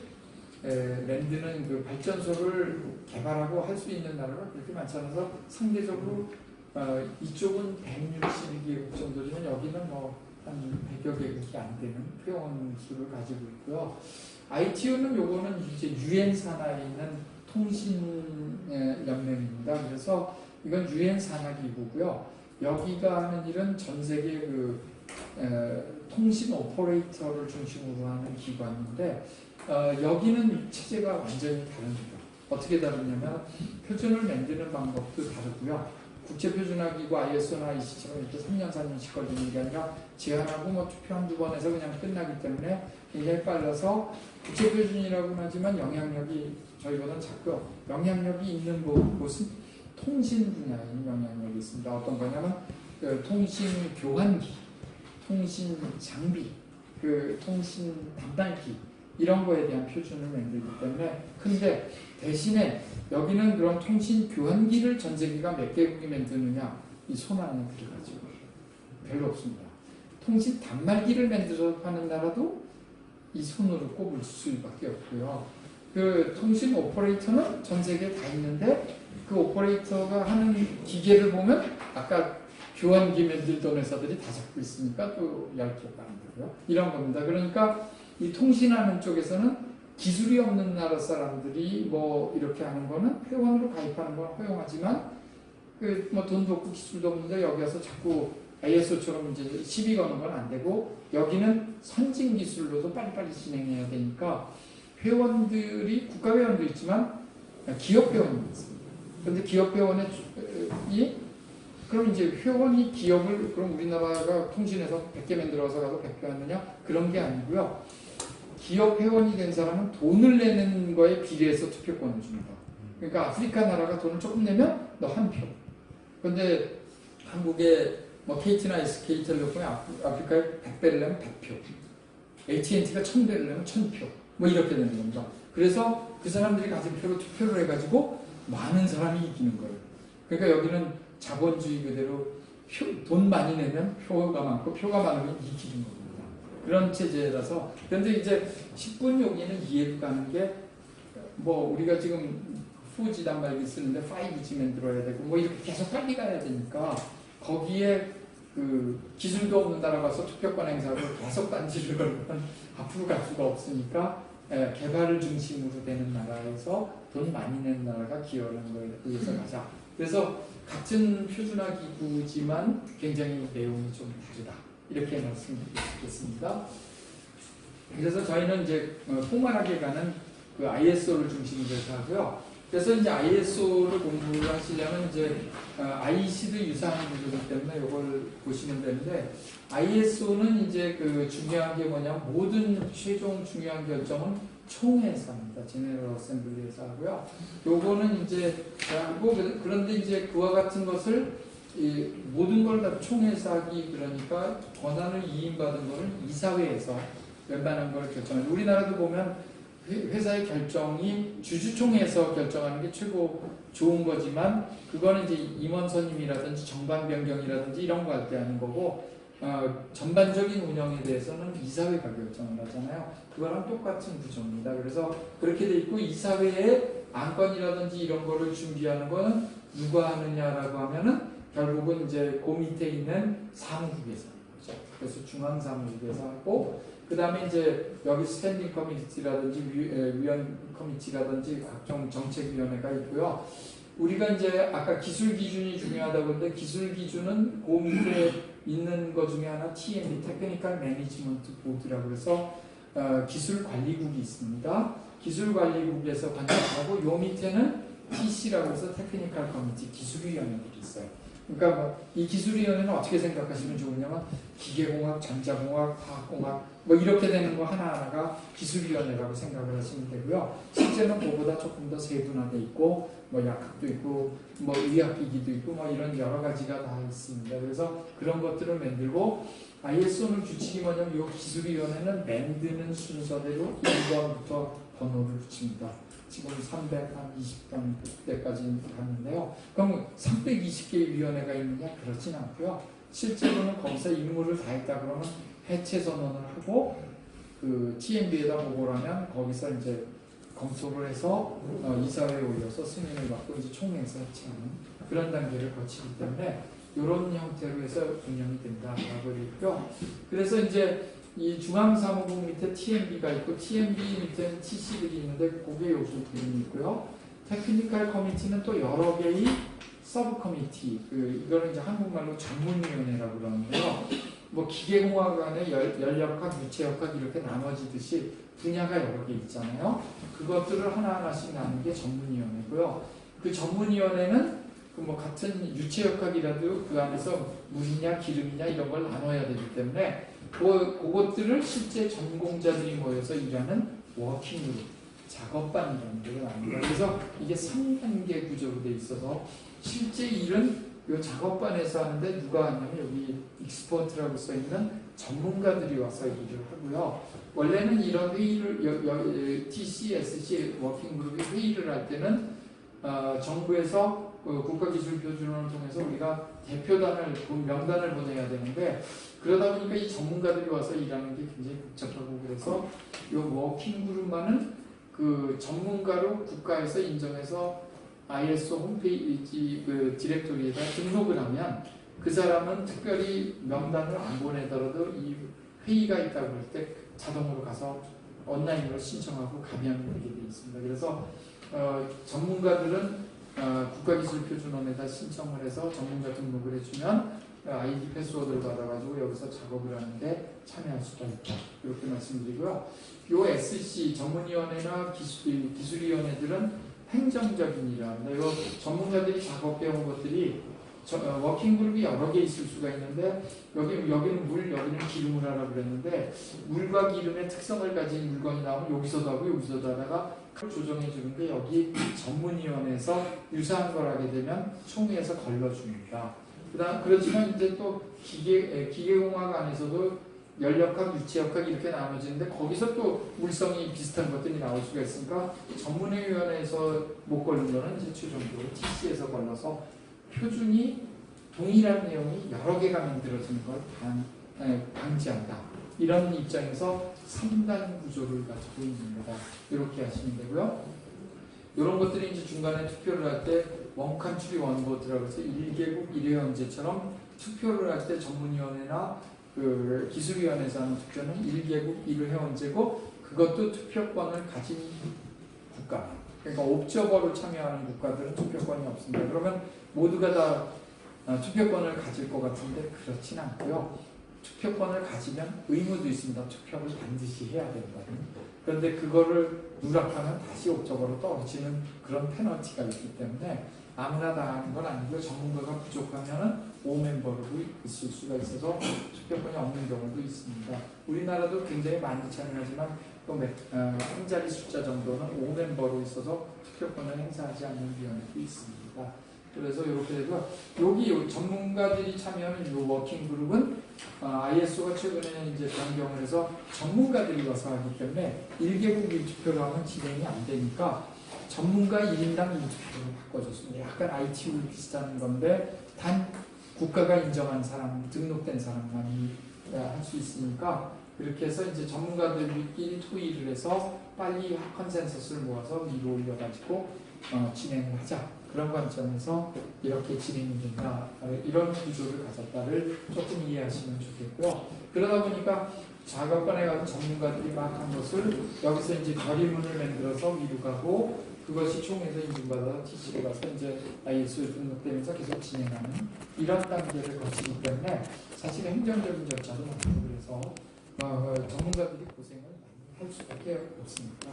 만드는 그 발전소를 개발하고 할 수 있는 나라가 그렇게 많지 않아서 상대적으로 이쪽은 162개국 정도지만 여기는 뭐 한 100여 개국이 안 되는 회원 수를 가지고 있고요. ITU는 요거는 이제 유엔 산하에 있는 통신 연맹입니다. 그래서 이건 유엔 산하 기구고요. 여기가 하는 일은 전 세계 그 통신 오퍼레이터를 중심으로 하는 기관인데 여기는 체제가 완전히 다릅니다. 어떻게 다르냐면 표준을 만드는 방법도 다르고요. 국제표준화기구 ISO나 IC처럼 이렇게 3년, 4년씩 걸리는 게 아니라 제안하고 뭐 투표 한두 번 해서 그냥 끝나기 때문에 굉장히 빨라서 국제표준이라고는 하지만 영향력이 저희보다는 작고요. 영향력이 있는 곳은 통신 분야에 영향력이 있습니다. 어떤 거냐면 그 통신 교환기, 통신 장비, 그 통신 단말기 이런 거에 대한 표준을 만들기 때문에 근데 대신에 여기는 그런 통신 교환기를 전 세계가 몇 개국이 만드느냐 이 손 안에 들어가죠. 별로 없습니다. 통신 단말기를 만들어 하는 나라도 이 손으로 꼽을 수밖에 없고요. 그 통신 오퍼레이터는 전 세계에 다 있는데 그 오퍼레이터가 하는 기계를 보면 아까 교환기 만들던 회사들이 다 잡고 있으니까 또 얇게 만들고요. 이런 겁니다. 그러니까 이 통신하는 쪽에서는 기술이 없는 나라 사람들이 뭐 이렇게 하는 거는 회원으로 가입하는 건 허용하지만 그 뭐 돈도 없고 기술도 없는데 여기 와서 자꾸 ISO처럼 이제 시비 거는 건 안 되고 여기는 선진 기술로도 빨리빨리 진행해야 되니까 회원들이 국가 회원도 있지만 기업 회원이 있습니다. 그런데 기업 회원이 그럼 이제 회원이 기업을 그럼 우리나라가 통신에서 100개 만들어서 가서 100개 하느냐 그런 게 아니고요. 기업 회원이 된 사람은 돈을 내는 거에 비례해서 투표권을 줍니다. 그러니까 아프리카 나라가 돈을 조금 내면 너 한 표. 그런데 한국에 뭐 KT나 SK텔레콤이 아프리카에 100배를 내면 100표. AT&T가 1000배를 내면 1000표. 뭐 이렇게 되는 겁니다. 그래서 그 사람들이 가진 표로 투표를 해가지고 많은 사람이 이기는 거예요. 그러니까 여기는 자본주의 그대로 돈 많이 내면 표가 많고 표가 많으면 이기는 겁니다. 그런 체제라서 그런데 이제 10분 여기는 이해가 가는 게 뭐 우리가 지금 4G 단말기 쓰는데 5G 만들어야 되고 뭐 이렇게 계속 빨리 가야 되니까 거기에 그 기술도 없는 나라 가서 투표권 행사를 계속 단지를 걸면 앞으로 갈 수가 없으니까 개발을 중심으로 되는 나라에서 돈 많이 내는 나라가 기여하는 거에 의해서 가자. 그래서 같은 표준화 기구지만 굉장히 내용이 좀 다르다. 이렇게 말씀드리겠습니다. 그래서 저희는 이제 포멀하게 가는 그 ISO를 중심으로 해서 하고요. 그래서 이제 ISO를 공부를 하시려면 이제 IC도 유사한 구조이기 때문에 이걸 보시면 되는데 ISO는 이제 그 중요한 게 뭐냐 모든 최종 중요한 결정은 총회에서 합니다. 제네럴 어셈블리에서 하고요. 요거는 이제 뭐 그런데 이제 그와 같은 것을 이 모든 걸 다 총회에서 하기 그러니까 권한을 이임받은 거를 이사회에서 웬만한 걸 결정하죠. 우리나라도 보면 회사의 결정이 주주총회에서 결정하는 게 최고 좋은 거지만 그거는 이제 임원선임이라든지 정관 변경이라든지 이런 거 할 때 하는 거고 전반적인 운영에 대해서는 이사회가 결정을 하잖아요. 그거랑 똑같은 구조입니다. 그래서 그렇게 돼 있고 이사회에 안건이라든지 이런 거를 준비하는 거는 누가 하느냐라고 하면은 결국은 이제 그 밑에 있는 사무국에서 하는 거죠. 그래서 중앙사무국에서 하고 그 다음에 이제 여기 스탠딩 커미티라든지 위원 커미티라든지 각종 정책위원회가 있고요. 우리가 이제 아까 기술 기준이 중요하다고 했는데 기술 기준은 그 밑에 있는 것 중에 하나 TMB, 테크니컬 매니지먼트 보드라고 해서 기술 관리국이 있습니다. 기술 관리국에서 관장하고 요 밑에는 TC라고 해서 테크니컬 커미티 기술위원회들이 있어요. 그러니까 뭐 이 기술위원회는 어떻게 생각하시면 좋으냐면 기계공학, 전자공학, 화학공학 뭐 이렇게 되는 거 하나하나가 기술위원회라고 생각을 하시면 되고요. 실제는 그보다 조금 더 세분화돼 있고 뭐 약학도 있고 뭐 의학기기도 있고 뭐 이런 여러 가지가 다 있습니다. 그래서 그런 것들을 만들고 ISO는 규칙이 뭐냐면 이 기술위원회는 만드는 순서대로 1번부터 번호를 붙입니다. 지금 320대까지 갔는데요. 그럼 320개의 위원회가 있느냐? 그렇진 않고요. 실제로는 거기서 임무를 다 했다 그러면 해체 선언을 하고 그 TMB에다 보고를 하면 거기서 이제 검토를 해서 이사회에 올려서 승인을 받고 이제 총회에서 해체하는 그런 단계를 거치기 때문에 이런 형태로 해서 운영이 된다라고 했고요. 그래서 이제 이 중앙사무국 밑에 TMB가 있고 TMB 밑에는 TC들이 있는데 그게 요즘 그림이 있고요. 테크니컬 커미티는 또 여러 개의 서브 커미티, 이거는 이제 한국말로 전문위원회라고 그러는데요. 뭐 기계공학안에 연력학, 유체역학 이렇게 나눠지듯이 분야가 여러 개 있잖아요. 그것들을 하나하나씩 나누는 게 전문위원회고요. 그 전문위원회는 그 뭐 같은 유체역학이라도 그 안에서 물이냐 기름이냐 이런 걸 나눠야 되기 때문에 그것들을 실제 전공자들이 모여서 일하는 워킹그룹, 작업반이라는 걸 나눕니다. 그래서 이게 3단계 구조로 돼 있어서 실제 일은 이 작업반에서 하는데 누가 하냐면 여기 익스퍼트라고 써있는 전문가들이 와서 일을 하고요. 원래는 이런 회의를 TC, SC 워킹그룹이 회의를 할 때는 정부에서 국가기술표준원을 통해서 우리가 대표단을 명단을 보내야 되는데 그러다 보니까 이 전문가들이 와서 일하는 게 굉장히 복잡하고 그래서 이 워킹그룹만은 그 전문가로 국가에서 인정해서 ISO 홈페이지 그 디렉토리에다 등록을 하면 그 사람은 특별히 명단을 안 보내더라도 이 회의가 있다고 할 때 자동으로 가서 온라인으로 신청하고 가면 되게 돼 있습니다. 그래서 전문가들은 국가기술표준원에다 신청을 해서 전문가 등록을 해주면 아이디 패스워드를 받아가지고 여기서 작업을 하는데 참여할 수가 있다. 이렇게 말씀드리고요. 요 SC 전문위원회나 기술위원회들은 행정적인 일을 합니다. 이거 전문가들이 작업해온 것들이 워킹그룹이 여러 개 있을 수가 있는데 여기는 물, 여기는 기름을 하라 그랬는데 물과 기름의 특성을 가진 물건이 나오면 여기서도 하고 여기서도 하다가 조정해 주는데 여기 전문위원회에서 유사한 걸 하게 되면 총회에서 걸러줍니다. 그렇지만 이제 또 기계공학 안에서도 연력학, 유체역학 이렇게 나눠지는데 거기서 또 물성이 비슷한 것들이 나올 수가 있으니까 전문위원회에서 못 걸린 거는 이제 최종적으로 TC에서 걸러서 표준이 동일한 내용이 여러 개가 만들어지는 걸 방지한다. 이런 입장에서 3단 구조를 가지고 있습니다. 이렇게 하시면 되고요. 이런 것들이 이제 중간에 투표를 할 때 원칸트리 원보트라고 해서 1개국 1회원제처럼 투표를 할 때 전문위원회나 그 기술위원회에서 하는 투표는 1개국 1회원제고 그것도 투표권을 가진 국가. 그러니까 옵저버로 참여하는 국가들은 투표권이 없습니다. 그러면 모두가 다 투표권을 가질 것 같은데 그렇진 않고요. 투표권을 가지면 의무도 있습니다. 투표를 반드시 해야 된다는. 그런데 그거를 누락하면 다시 옵저버로 떨어지는 그런 페널티가 있기 때문에 아무나 다 하는 건 아니고 전문가가 부족하면 5멤버로 있을 수가 있어서 투표권이 없는 경우도 있습니다. 우리나라도 굉장히 많이 참여하지만 또 한 자리 숫자 정도는 5멤버로 있어서 투표권을 행사하지 않는 위원회도 있습니다. 그래서 이렇게 되고 여기 전문가들이 참여하는 이 워킹 그룹은 ISO가 최근에 이제 변경을 해서 전문가들이 와서 하기 때문에 1개국 1투표로 하면 진행이 안 되니까 전문가 1인당 1투표로 바꿔줬습니다. 약간 ITU 비슷한 건데 단 국가가 인정한 사람, 등록된 사람만이 할 수 있으니까 그렇게 해서 이제 전문가들끼리 토의를 해서 빨리 컨센서스를 모아서 위로 올려가지고 진행을 하자. 그런 관점에서 이렇게 진행이 된다. 이런 구조를 가졌다를 조금 이해하시면 좋겠고요. 그러다 보니까 작업관에 가서 전문가들이 막 한 것을 여기서 이제 결의문을 만들어서 위로 가고 그것이 총회에서 인증받아서 TC로 가서 이제 ISO에 등록되면서 계속 진행하는 이런 단계를 거치기 때문에 사실 행정적인 절차도 많고 그래서 전문가들이 고생을 많이 할 수밖에 없으니까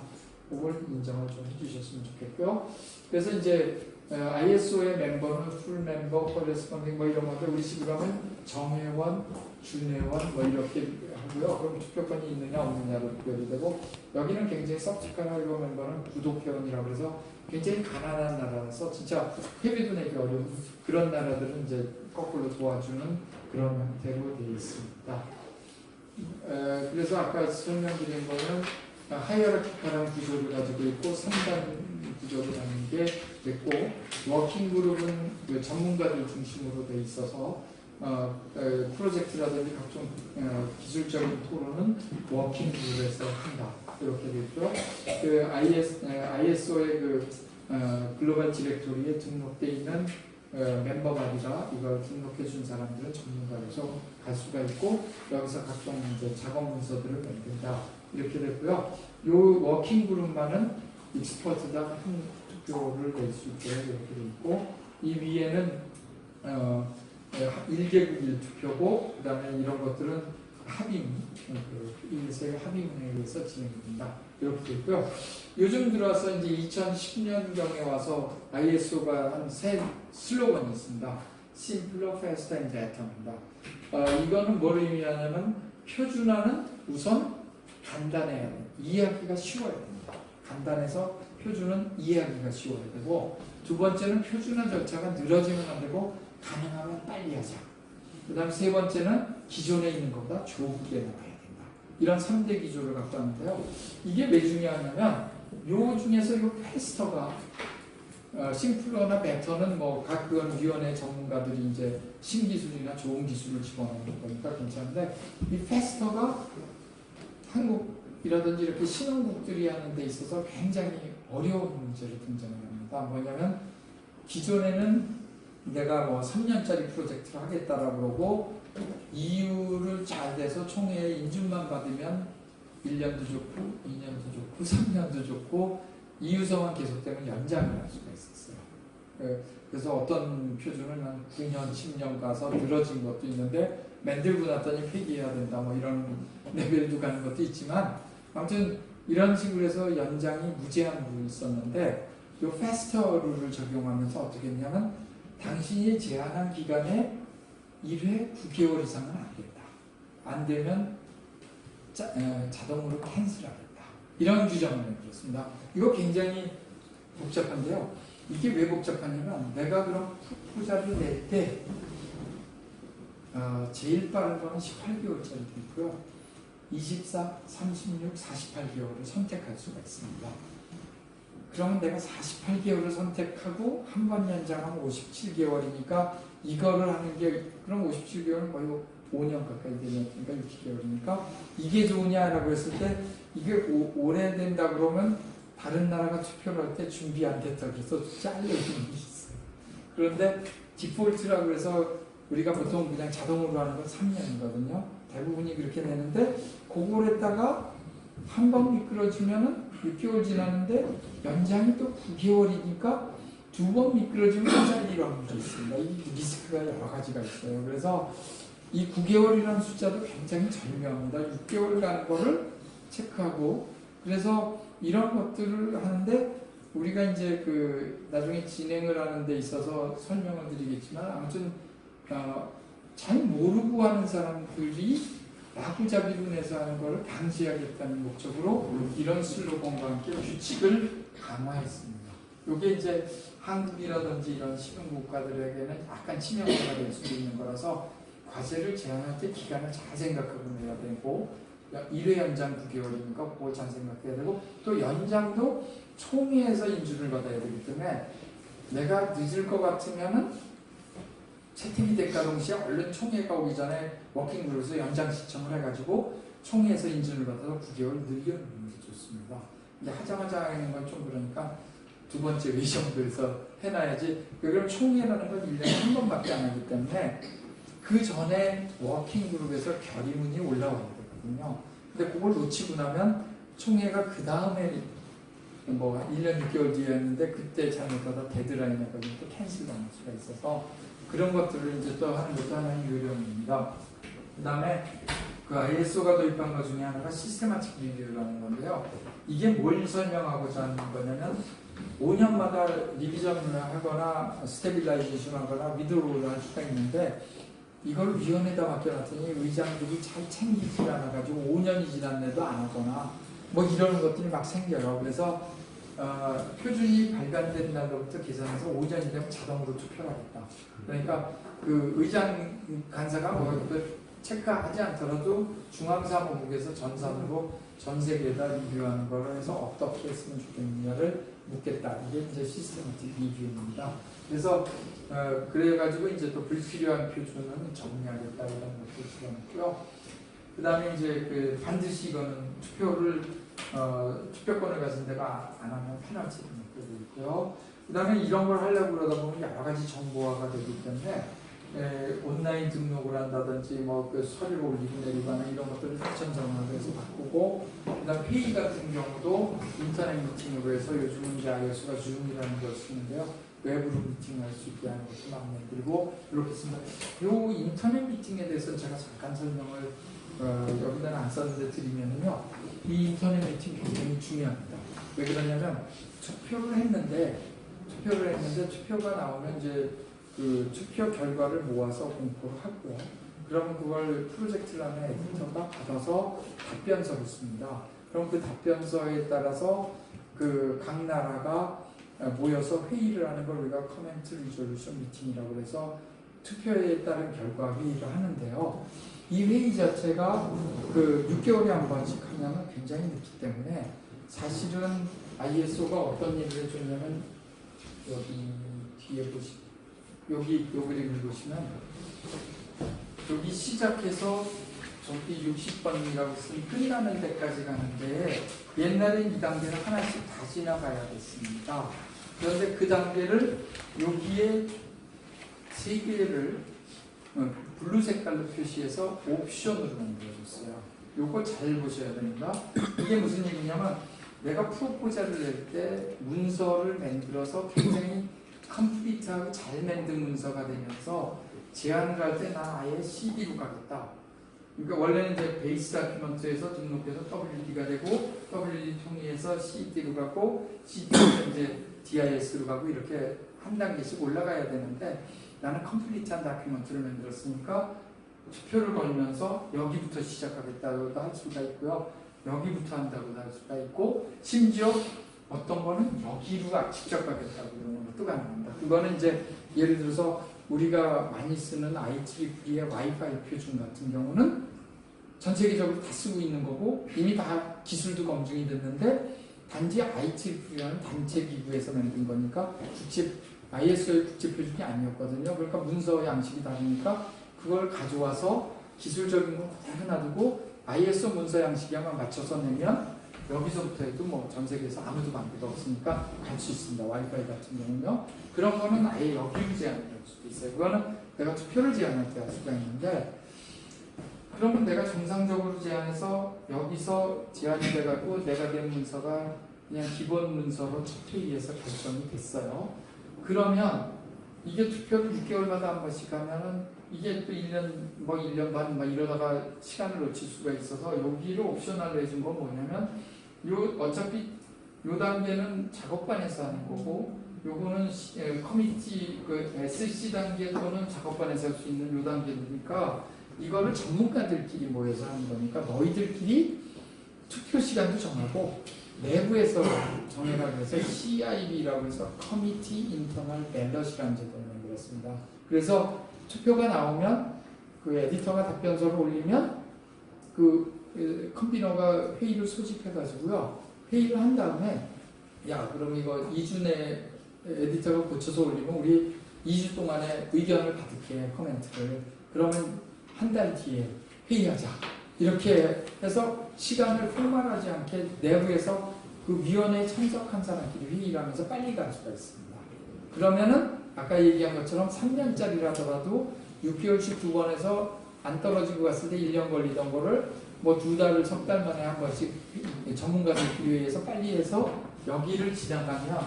그걸 인정을 좀 해주셨으면 좋겠고요. 그래서 이제 ISO의 멤버는 풀 멤버, 코레스폰딩 뭐 이런 건데 우리 식으로 하면 정회원, 준회원 뭐 이렇게 하고요. 그럼 투표권이 있느냐 없느냐로 구별이 되고 여기는 굉장히 섭직한 활동 멤버는 구독회원이라고 해서 굉장히 가난한 나라라서 진짜 회비도 내기 어려운 그런 나라들은 이제 거꾸로 도와주는 그런 형태로 되어 있습니다. 그래서 아까 설명드린 거는 하이어라키컬한 구조를 가지고 있고 3단 구조를 하는 게 됐고, 워킹 그룹은 그 전문가들 중심으로 돼 있어서 프로젝트라든지 각종 기술적인 토론은 워킹 그룹에서 한다, 이렇게 되고요. 그 ISO의 그 글로벌 디렉토리에 등록돼 있는 멤버들이라 이걸 등록해 준 사람들은 전문가로서 갈 수가 있고, 여기서 각종 이제 작업 문서들을 만든다, 이렇게 됐고요. 요 워킹 그룹만은 익스퍼트당 한 투표를 낼 수 있게 이렇게 돼 있고, 이 위에는 1개국 1투표고, 그 다음에 이런 것들은 합의문, 이 합의문에 의해서 진행됩니다, 이렇게 돼 있고요. 요즘 들어서 이제 2010년경에 와서 ISO가 한 새 슬로건이 있습니다. Simpler, Faster and Better입니다. 이거는 뭘 의미하냐면, 표준화는 우선 간단해야 돼요. 이해하기가 쉬워야 됩니다. 간단해서 표준은 이해하기가 쉬워야 되고, 두 번째는 표준화 절차가 늘어지면 안 되고 가능하면 빨리 하자. 그 다음 세 번째는 기존에 있는 것보다 좋게 나가야 된다. 이런 3대 기조를 갖고 왔는데요. 이게 왜 중요하냐면, 요 중에서 요 페스터가 심플러나 베터는 뭐 각 위원회 전문가들이 이제 신기술이나 좋은 기술을 집어넣는 거니까 괜찮은데, 이 페스터가 한국이라든지 이렇게 신흥국들이 하는 데 있어서 굉장히 어려운 문제를 등장합니다. 뭐냐면, 기존에는 내가 뭐 3년짜리 프로젝트를 하겠다라고 그러고, 이유를 잘 돼서 총회에 인준만 받으면 1년도 좋고 2년도 좋고 3년도 좋고, 이유서만 계속되면 연장을 할 수가 있었어요. 그래서 어떤 표준은 한 9년, 10년 가서 늘어진 것도 있는데, 만들고 났더니 폐기해야 된다, 뭐 이런 레벨도 가는 것도 있지만, 아무튼 이런 식으로 해서 연장이 무제한으로 있었는데, 이 패스터 룰을 적용하면서 어떻게 했냐면, 당신이 제한한 기간에 1회 9개월 이상은 안 된다. 안 되면 자동으로 캔슬하겠다. 이런 규정을 내렸습니다. 이거 굉장히 복잡한데요. 이게 왜 복잡하냐면, 내가 그럼 후자를 낼 때 제일 빠른 거는 18개월짜리도 있고요. 24, 36, 48개월을 선택할 수가 있습니다. 그러면 내가 48개월을 선택하고 한 번 연장하면 57개월이니까 이거를 하는 게, 그럼 57개월은 거의 5년 가까이 되니까 60개월이니까 이게 좋으냐라고 했을 때, 이게 오래된다 그러면 다른 나라가 투표를 할 때 준비 안 됐다 그래서 잘려있는 게 있어요. 그런데 디폴트라고 해서 우리가 보통 그냥 자동으로 하는 건 3년이거든요. 대부분이 그렇게 내는데, 그걸 했다가 한 번 미끄러지면은 6개월 지났는데 연장이 또 9개월이니까 두 번 미끄러지면 잘리는 확률이 있습니다. 이 리스크가 여러 가지가 있어요. 그래서 이 9개월이라는 숫자도 굉장히 절묘합니다. 6개월 가는 거를 체크하고, 그래서 이런 것들을 하는데, 우리가 이제 나중에 진행을 하는 데 있어서 설명을 드리겠지만, 아무튼 잘 모르고 하는 사람들이 마구잡이로 내서 하는 것을 방지하겠다는 목적으로 이런 슬로건과 함께 규칙을 강화했습니다. 이게 이제 한국이라든지 이런 시흥 국가들에게는 약간 치명타가 될 수도 있는 거라서, 과제를 제안할 때 기간을 잘 생각하고 내야 되고, 1회 연장 9개월이니까 그걸 잘 생각해야 되고, 또 연장도 총회에서 인준을 받아야 되기 때문에, 내가 늦을 것 같으면은 채팅이 될까 동시에 얼른 총회가 오기 전에 워킹그룹에서 연장 시청을 해가지고 총회에서 인준을 받아서 9개월 늘려놓는 게 좋습니다. 근데 하자마자 하는 건 좀 그러니까 두 번째 외정도에서 해놔야지. 그럼 총회라는 건 1년에 한 번밖에 안 하기 때문에 그 전에 워킹그룹에서 결의문이 올라와야 되거든요. 근데 그걸 놓치고 나면 총회가 그 다음에 뭐 1년 6개월 뒤에 했는데, 그때 잘못하다 데드라인에 걸리면 또 캔슬 당할 수가 있어서, 그런 것들을 이제 또 하는 것도 하나의 요령입니다. 그 다음에 그 ISO가 도입한 것 중에 하나가 시스테마틱 리뷰라는 건데요. 이게 뭘 설명하고자 하는 거냐면, 5년마다 리비전을 하거나 스테빌라이제이션 하거나 위드로우를 할 수가 있는데, 이걸 위원회에다 맡겨놨더니 의장들이 잘 챙기지 않아가지고 5년이 지났는데도 안 하거나 뭐 이런 것들이 막 생겨요. 그래서 표준이 발간된 날로부터 계산해서 5년이 되면 자동으로 투표를 하겠다. 그러니까 그 의장 간사가 뭐 체크하지 않더라도 중앙사무국에서 전산으로 전 세계에다 리뷰하는 거를 해서 어떻게 했으면 좋겠느냐를 묻겠다. 이게 이제 시스테마틱 리뷰입니다. 그래서 그래가지고 이제 또 불필요한 표준은 정리하겠다 이런 것도 집어넣고요. 그 다음에 이제 그 반드시 이거는 투표권을 가진 데가 안 하면 페널티를 묶게 되어 있고요. 그 다음에 이런 걸 하려고 그러다 보면 여러 가지 정보화가 되기 때문에 온라인 등록을 한다든지 뭐 그 서류를 올리고 내리고 하는 이런 것들을 추천정을 해서 바꾸고, 그 다음 회의 같은 경우도 인터넷 미팅으로 해서 요즘은 이제 iOS가 줌이라는 걸 쓰는데요. 외부로 미팅할 수 있게 하는 것도 마음에 들고 이렇게 씁니다. 요 인터넷 미팅에 대해서 제가 잠깐 설명을 여기다는 안 썼는데 드리면요. 이 인터넷 미팅 굉장히 중요합니다. 왜 그러냐면 투표를 했는데 투표가 나오면 이제 그 투표 결과를 모아서 공포를 하고요. 그러면 그걸 프로젝트라는 에디터가 받아서 답변서를 씁니다. 그럼 그 답변서에 따라서 그 각 나라가 모여서 회의를 하는 걸 우리가 커멘트 리졸루션 미팅이라고 해서 투표에 따른 결과 회의를 하는데요. 이 회의 자체가 그 6개월에 한 번씩 하냐면 굉장히 늦기 때문에 사실은 ISO가 어떤 일을 해줬냐면 여기 뒤에 여기 요 그림을 보시면 여기 시작해서 저기 60번이라고 쓰니 끝나는 데까지 가는데 옛날엔 이 단계를 하나씩 다 지나가야 됐습니다. 그런데 그 단계를 여기에 3개를 블루 색깔로 표시해서 옵션으로 만들어줬어요. 요거 잘 보셔야 됩니다. 이게 무슨 얘기냐면 내가 프로포저를 낼 때 문서를 만들어서 굉장히 컴플리트하고 잘 만든 문서가 되면서 제안을 할 때 나 아예 CD로 가겠다. 그러니까 원래는 이제 베이스 다큐먼트에서 등록해서 WD가 되고 WD 통일해서 CD로 가고 CD에서 이제 DIS로 가고 이렇게 한 단계씩 올라가야 되는데 나는 컴플리트한 다큐먼트를 만들었으니까 투표를 걸면서 여기부터 시작하겠다고도 할 수가 있고요. 여기부터 한다고도 할 수가 있고 심지어 어떤 거는 여기로 직접 가겠다고 그러는 것도 가능합니다. 그거는 이제 예를 들어서 우리가 많이 쓰는 IEEE의 와이파이 표준 같은 경우는 전 세계적으로 다 쓰고 있는 거고 이미 다 기술도 검증이 됐는데 단지 IEEE라는 단체 기구에서 만든 거니까 ISO의 국제 표준이 아니었거든요. 그러니까 문서 양식이 다르니까 그걸 가져와서 기술적인 건 그대로 놔두고 ISO 문서 양식에만 맞춰서 내면 여기서부터 해도 뭐 전 세계에서 아무도 관계가 없으니까 갈 수 있습니다. 와이파이 같은 경우는요. 그런 거는 아예 여기로 제한할 수도 있어요. 그거는 내가 투표를 제한할 때 할 수가 있는데 그러면 내가 정상적으로 제한해서 여기서 제한이 돼갖고 내가 낸 문서가 그냥 기본 문서로 첫 회의에서 결정이 됐어요. 그러면 이게 투표를 6개월마다 한 번씩 하면은 이게 또 1년, 뭐 1년 반, 막 이러다가 시간을 놓칠 수가 있어서 여기를 옵셔널로 해준 건 뭐냐면 어차피 요 단계는 작업반에서 하는 거고 요거는 커미티 그 SC 단계 또는 작업반에서 할 수 있는 요 단계니까 이거를 전문가들끼리 모여서 하는 거니까 너희들끼리 투표 시간도 정하고 내부에서 정해라고 해서 CIB라고 해서 커미티 인터널 밸럿이라는 제도를 만들었습니다. 그래서 투표가 나오면 그 에디터가 답변서를 올리면 그 컴피너가 회의를 소집해가지고요. 회의를 한 다음에 야 그럼 이거 2주 내 에디터가 고쳐서 올리면 우리 2주 동안에 의견을 받을게 코멘트를. 그러면 한 달 뒤에 회의하자. 이렇게 해서 시간을 포괄하지 않게 내부에서 그 위원회에 참석한 사람끼리 회의를 하면서 빨리 갈 수가 있습니다. 그러면은 아까 얘기한 것처럼 3년짜리라더라도 6개월씩 2번에서 안 떨어지고 갔을 때 1년 걸리던 거를 뭐 2달을 석 달 만에 한 번씩 전문가들끼리 회의해서 빨리 해서 여기를 지나가면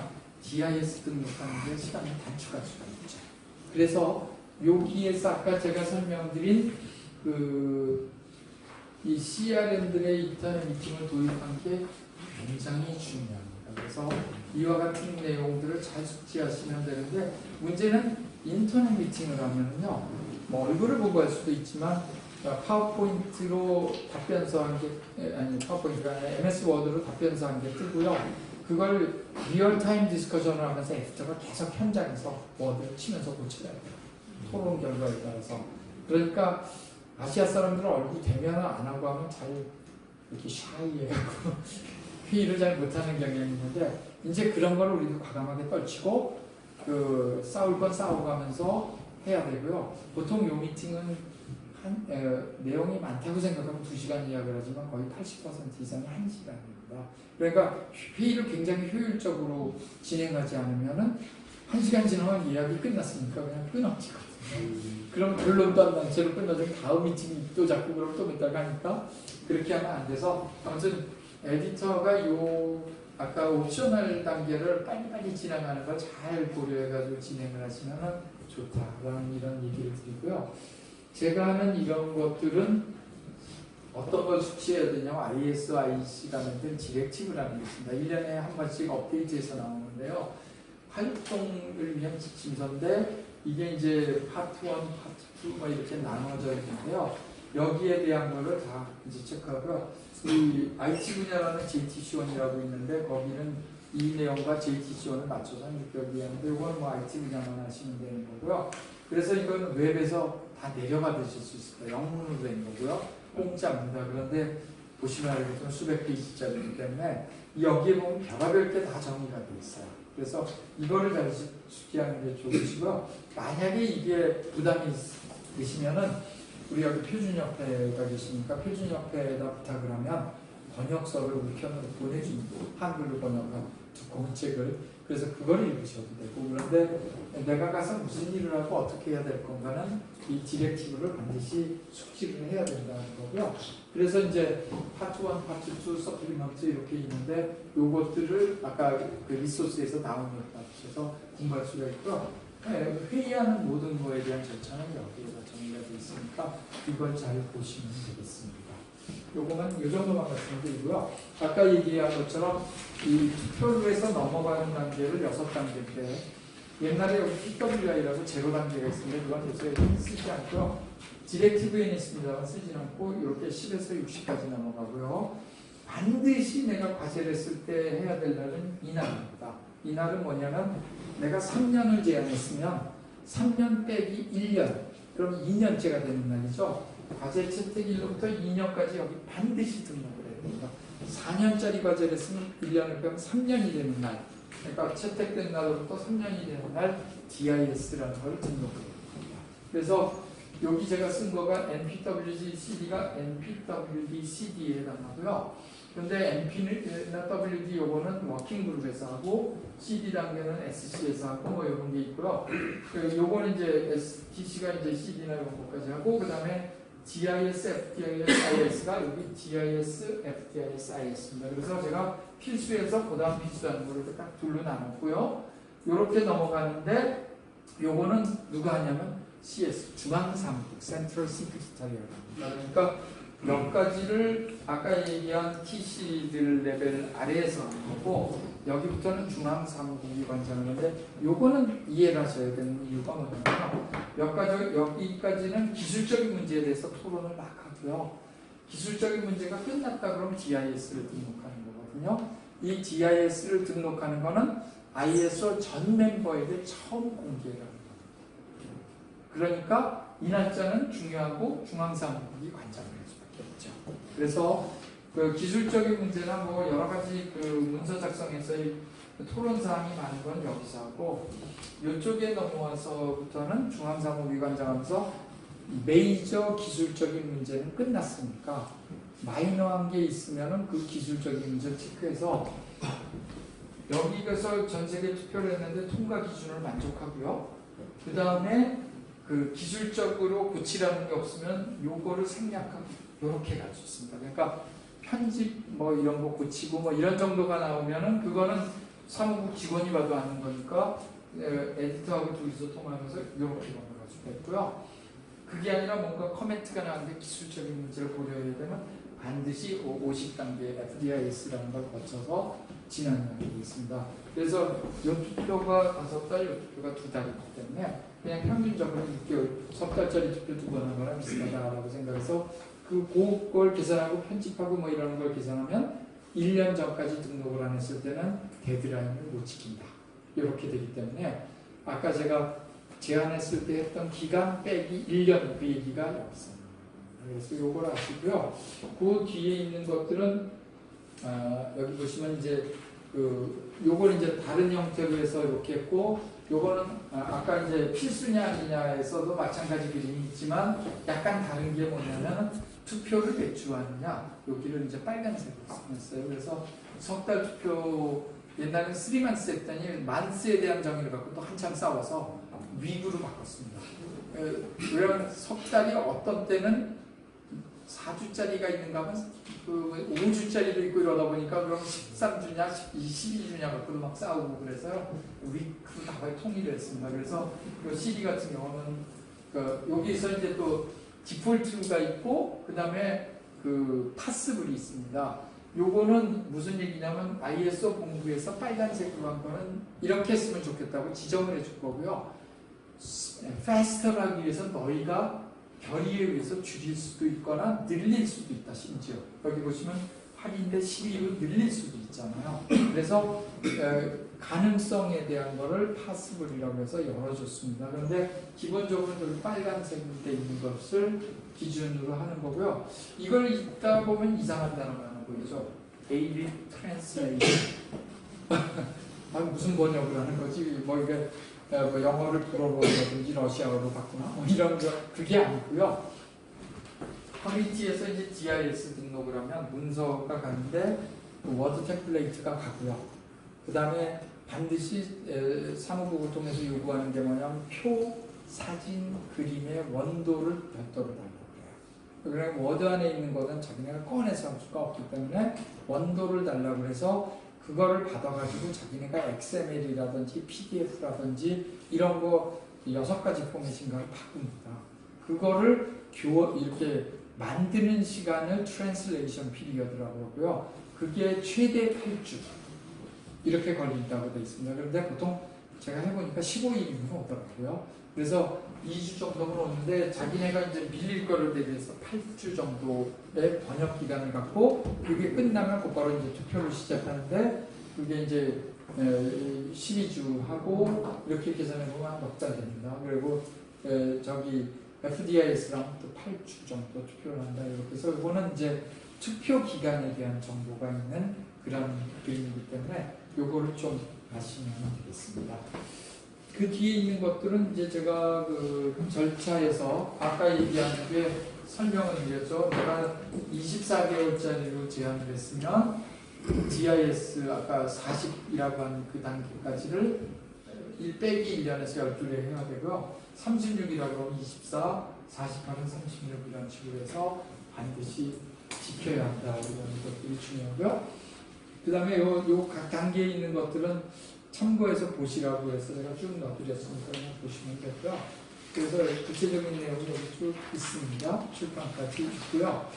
GIS 등록하는 데 시간을 단축할 수가 있죠. 그래서 여기에서 아까 제가 설명드린 이 CRM들의 인터넷 미팅을 도입한 게 굉장히 중요합니다. 그래서 이와 같은 내용들을 잘 숙지하시면 되는데 문제는 인터넷 미팅을 하면요, 뭐 얼굴을 보고 할 수도 있지만 파워포인트로 답변서 한 개, 아니 파워포인트가 아니라 MS 워드로 답변서 한 개 뜨고요. 그걸 리얼타임 디스커션을 하면서 에디터가 계속 현장에서 워드를 치면서 고쳐야 돼요. 토론 결과에 따라서. 그러니까 아시아 사람들은 얼굴 대면을 안 하고 하면 잘 이렇게 샤이해갖고 회의를 잘 못하는 경향이 있는데 이제 그런 걸 우리도 과감하게 떨치고 싸울 건 싸워가면서 해야 되고요. 보통 요 미팅은 내용이 많다고 생각하면 2시간 이야기를 하지만 거의 80% 이상이 1시간입니다. 그러니까 회의를 굉장히 효율적으로 진행하지 않으면은 1시간 지나면 이야기 끝났으니까 그냥 끊어지거든요. 그럼 결론도 안 난 채로 끝나서 다음 미팅이 또 자꾸 그럼 또 몇 달 가니까 그렇게 하면 안 돼서 아무튼 에디터가 아까 옵셔널 단계를 빨리빨리 진행하는 걸 잘 고려해가지고 진행을 하시면 좋다라는 이런 얘기를 드리고요. 제가 하는 이런 것들은 어떤 걸 숙지해야 되냐면 IS, IC가 만든 디렉티브라는 게 있습니다. 1년에 한 번씩 업데이트해서 나오는데요. 활동을 위한 지침서인데 이게 이제 파트 1, 파트 2 뭐 이렇게 나눠져 있는데요. 여기에 대한 거를 다 이제 체크하고요. 이 IT 분야라는 JTC1이라고 있는데 거기는 이 내용과 JTC1을 맞춰서 6개월 이하인데 이건 뭐 IT 분야만 하시면 되는 거고요. 그래서 이건 웹에서 다 내려받으실 수 있습니다. 영문으로 된 거고요. 공짜입니다. 그런데 보시면 알겠지만 수백 페이지짜리이기 때문에 여기에 보면 별의별 게 다 정리가 되어 있어요. 그래서 이거를 잘 숙지하는 게 좋으시고요. 만약에 이게 부담이 있으시면은 우리 여기 표준협회가 계시니까 표준협회에다 부탁을 하면 번역서를 우리 편으로 보내줍니다. 한글로 번역한 두꺼운 책을. 그래서 그걸 읽으셔도 되고 그런데 내가 가서 무슨 일을 하고 어떻게 해야 될 건가는 이 디렉티브를 반드시 숙지를 해야 된다는 거고요. 그래서 이제 파트 1, 파트 2, 서플리먼트 이렇게 있는데 요것들을 아까 그 리소스에서 다운로드 받으셔서 공부할 수가 있고요. 회의하는 모든 거에 대한 절차는 여기에다 정리가 되어 있으니까 이걸 잘 보시면 되겠습니다. 요거는 요 정도만 말씀드리고요. 아까 얘기한 것처럼 이 투표를 해서 넘어가는 단계를 6단계인데 옛날에 여기 PWI라고 제로 단계가 있습니다. 그건 요새 쓰지 않고요. 디렉티브에는 있습니다만 쓰지 않고 이렇게 10에서 60까지 넘어가고요. 반드시 내가 과제를 했을 때 해야 될 날은 이날입니다. 이날은 뭐냐면 내가 3년을 제안했으면 3년 빼기 1년 그럼 2년째가 되는 날이죠. 과제 채택일로부터 2년까지 여기 반드시 등록을 해야 됩니다. 4년짜리 과제를 했으면 1년을 빼면 3년이 되는 날 그러니까 채택된 날로부터 3년이 되는 날 DIS라는 걸 등록해야 됩니다. 그래서 여기 제가 쓴 거가 NPWGCD가 NPWDCD에 해당하고요. 그런데 NP나 WD 요거는 워킹그룹에서 하고 CD 단계는 SC에서 하고 뭐 이런 게 있고요. 요거는 이제 STC가 이제 CD나 이런 것까지 하고 그 다음에 GIS, FDIS, IS가 여기 GIS, FDIS, IS입니다. 그래서 제가 필수에서 그 다음 필수하는 거를 딱 둘로 나눴고요. 요렇게 넘어가는데 요거는 누가 하냐면 CS, 중앙사무국, Central Secretariat. 그러니까 몇 가지를 아까 얘기한 TC들 레벨 아래에서 하는 거고 여기부터는 중앙사무국이 관장하는데 요거는 이해를 하셔야 되는 이유가 뭐냐면 몇 가지 여기까지는 기술적인 문제에 대해서 토론을 막 하고요. 기술적인 문제가 끝났다 그러면 GIS를 등록하는 거거든요. 이 GIS를 등록하는 거는 ISO 전 멤버에게 처음 공개를 합니다. 그러니까 이 날짜는 중요하고 중앙사무국이 관장을 할 수밖에 없죠. 그래서 그 기술적인 문제나 뭐 여러 가지 그 문서 작성에서의 토론 사항이 많은 건 여기서 하고 이쪽에 넘어와서부터는 중앙사무국이 관장하면서 메이저 기술적인 문제는 끝났으니까 마이너한 게 있으면은 그 기술적인 문제를 체크해서 여기에서 전 세계 투표를 했는데 통과 기준을 만족하고요. 그 다음에 그 기술적으로 고치라는 게 없으면 요거를 생략하고 요렇게 갈 수 있습니다. 그러니까 편집 뭐 이런 거 고치고 뭐 이런 정도가 나오면은 그거는 사무국 직원이 봐도 아는 거니까 에디터하고 둘이서 통화하면서 요렇게 넘어갈 수가 있고요. 그게 아니라 뭔가 커멘트가 나왔는데 기술적인 문제를 고려해야 되면 반드시 50단계 FDIS라는 걸 거쳐서 진행하게 되어 있습니다. 그래서 요 투표가 5달, 요 투표가 2달이기 때문에 그냥 평균적으로 6개월, 석 달짜리 투표 2번 하거나 비슷하다라고 생각해서 그걸 계산하고 편집하고 뭐 이런 걸 계산하면 1년 전까지 등록을 안 했을 때는 데드라인을 못 지킨다. 이렇게 되기 때문에 아까 제가 제안했을 때 했던 기간 빼기 1년 그 얘기가 여기서 그래서 요걸 아시고요. 그 뒤에 있는 것들은 여기 보시면 이제 요걸 이제 다른 형태로 해서 이렇게 했고, 요거는 아까 이제 필수냐 아니냐에서도 마찬가지 그림이 있지만 약간 다른 게 뭐냐면 투표를 배추하느냐, 여기를 이제 빨간색으로 썼어요. 그래서 석 달 투표 옛날에는 3만스 했더니 만스에 대한 정의를 갖고 또 한참 싸워서 위구로 바꿨습니다. 왜냐하면 석 달이 어떤 때는 4주짜리가 있는가 하면 5주짜리도 있고 이러다 보니까 그럼 13주냐 12주냐 갖고도 막 싸우고 그래서요. 위크로 다 통일을 했습니다. 그래서 이 CD 같은 경우는 여기서 이제 또 디폴트가 있고 그 다음에 파스블이 있습니다. 요거는 무슨 얘기냐면 ISO 본부에서 빨간색으로 한 거는 이렇게 했으면 좋겠다고 지정을 해줄 거고요. faster 하기 위해서 너희가 결의에 의해서 줄일 수도 있거나 늘릴 수도 있다. 심지어 여기 보시면 8인데 12로 늘릴 수도 있잖아요. 그래서 가능성에 대한 거를 파스블이라고 해서 열어줬습니다. 그런데 기본적으로 그 빨간색으로 되어 있는 것을 기준으로 하는 거고요. 이걸 읽다 보면 이상한 단어가 하나 보이죠. Daily Translation. 무슨 번역을 하는 거지? 이게 영어를 불어로 한다든지 러시아어로 바꾸나 이런 거 그게 아니고요. 커뮤니티에서 이제 GIS 등록을 하면 문서가 가는데 워드 템플레이트가 가고요. 그 다음에 반드시 사무국을 통해서 요구하는 게 뭐냐면 표, 사진, 그림의 원도를 별도로 달라고 해요. 그러니까 워드 안에 있는 것은 자기네가 꺼내서 할 수가 없기 때문에 원도를 달라고 해서 그거를 받아가지고 자기네가 XML이라든지 PDF라든지 이런 거 6가지 포맷인가를 바꿉니다. 그거를 이렇게 만드는 시간을 트랜슬레이션 피리어드라고 하고요. 그게 최대 8주 이렇게 걸린다고 되어 있습니다. 그런데 보통 제가 해보니까 15일이면 오더라고요. 그래서 2주 정도는 오는데 자기네가 이제 밀릴 거를 대비해서 8주 정도의 번역 기간을 갖고 그게 끝나면 곧바로 이제 투표를 시작하는데 그게 이제 12주 하고 이렇게 계산해 보면 넉 달 됩니다. 그리고 저기 FDIS랑 또 8주 정도 투표를 한다 이렇게 해서 이거는 이제 투표 기간에 대한 정보가 있는 그런 그림이기 때문에 요거를 좀 아시면 되겠습니다. 그 뒤에 있는 것들은 이제 제가 절차에서 아까 얘기한 게 설명을 드렸죠. 내가 24개월짜리로 제한을 했으면 GIS 아까 40이라고 한 그 단계까지를 1 빼기 1년에서 12회 해야 되고요. 36이라고 하면 24, 48은 36 이런 식으로 해서 반드시 지켜야 한다 이런 것들이 중요하고요. 그 다음에 요 각 단계에 있는 것들은 참고해서 보시라고 해서 제가 쭉 넣어드렸으니까 그냥 보시면 되고요. 그래서 구체적인 내용이 여기 쭉 있습니다. 출판까지 있고요.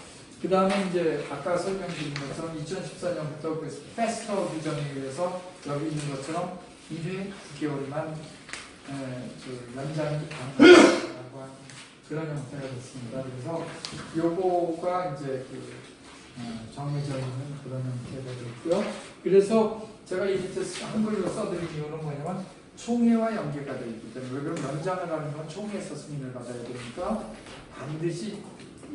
그 다음에 이제 아까 설명드린 것처럼 2014년부터 그 패스터 규정에 의해서 여기 있는 것처럼 1회 9개월만 연장이 가능하다고 하는 그런 형태가 됐습니다. 그래서 요거가 이제 정해져 있는 그런 형태가 됐고요. 그래서 제가 이 밑에 한글로 써드린 이유는 뭐냐면 총회와 연계가 되어 있기 때문에 왜 그럼 연장을 하는 건 총회에서 승인을 받아야 되니까 반드시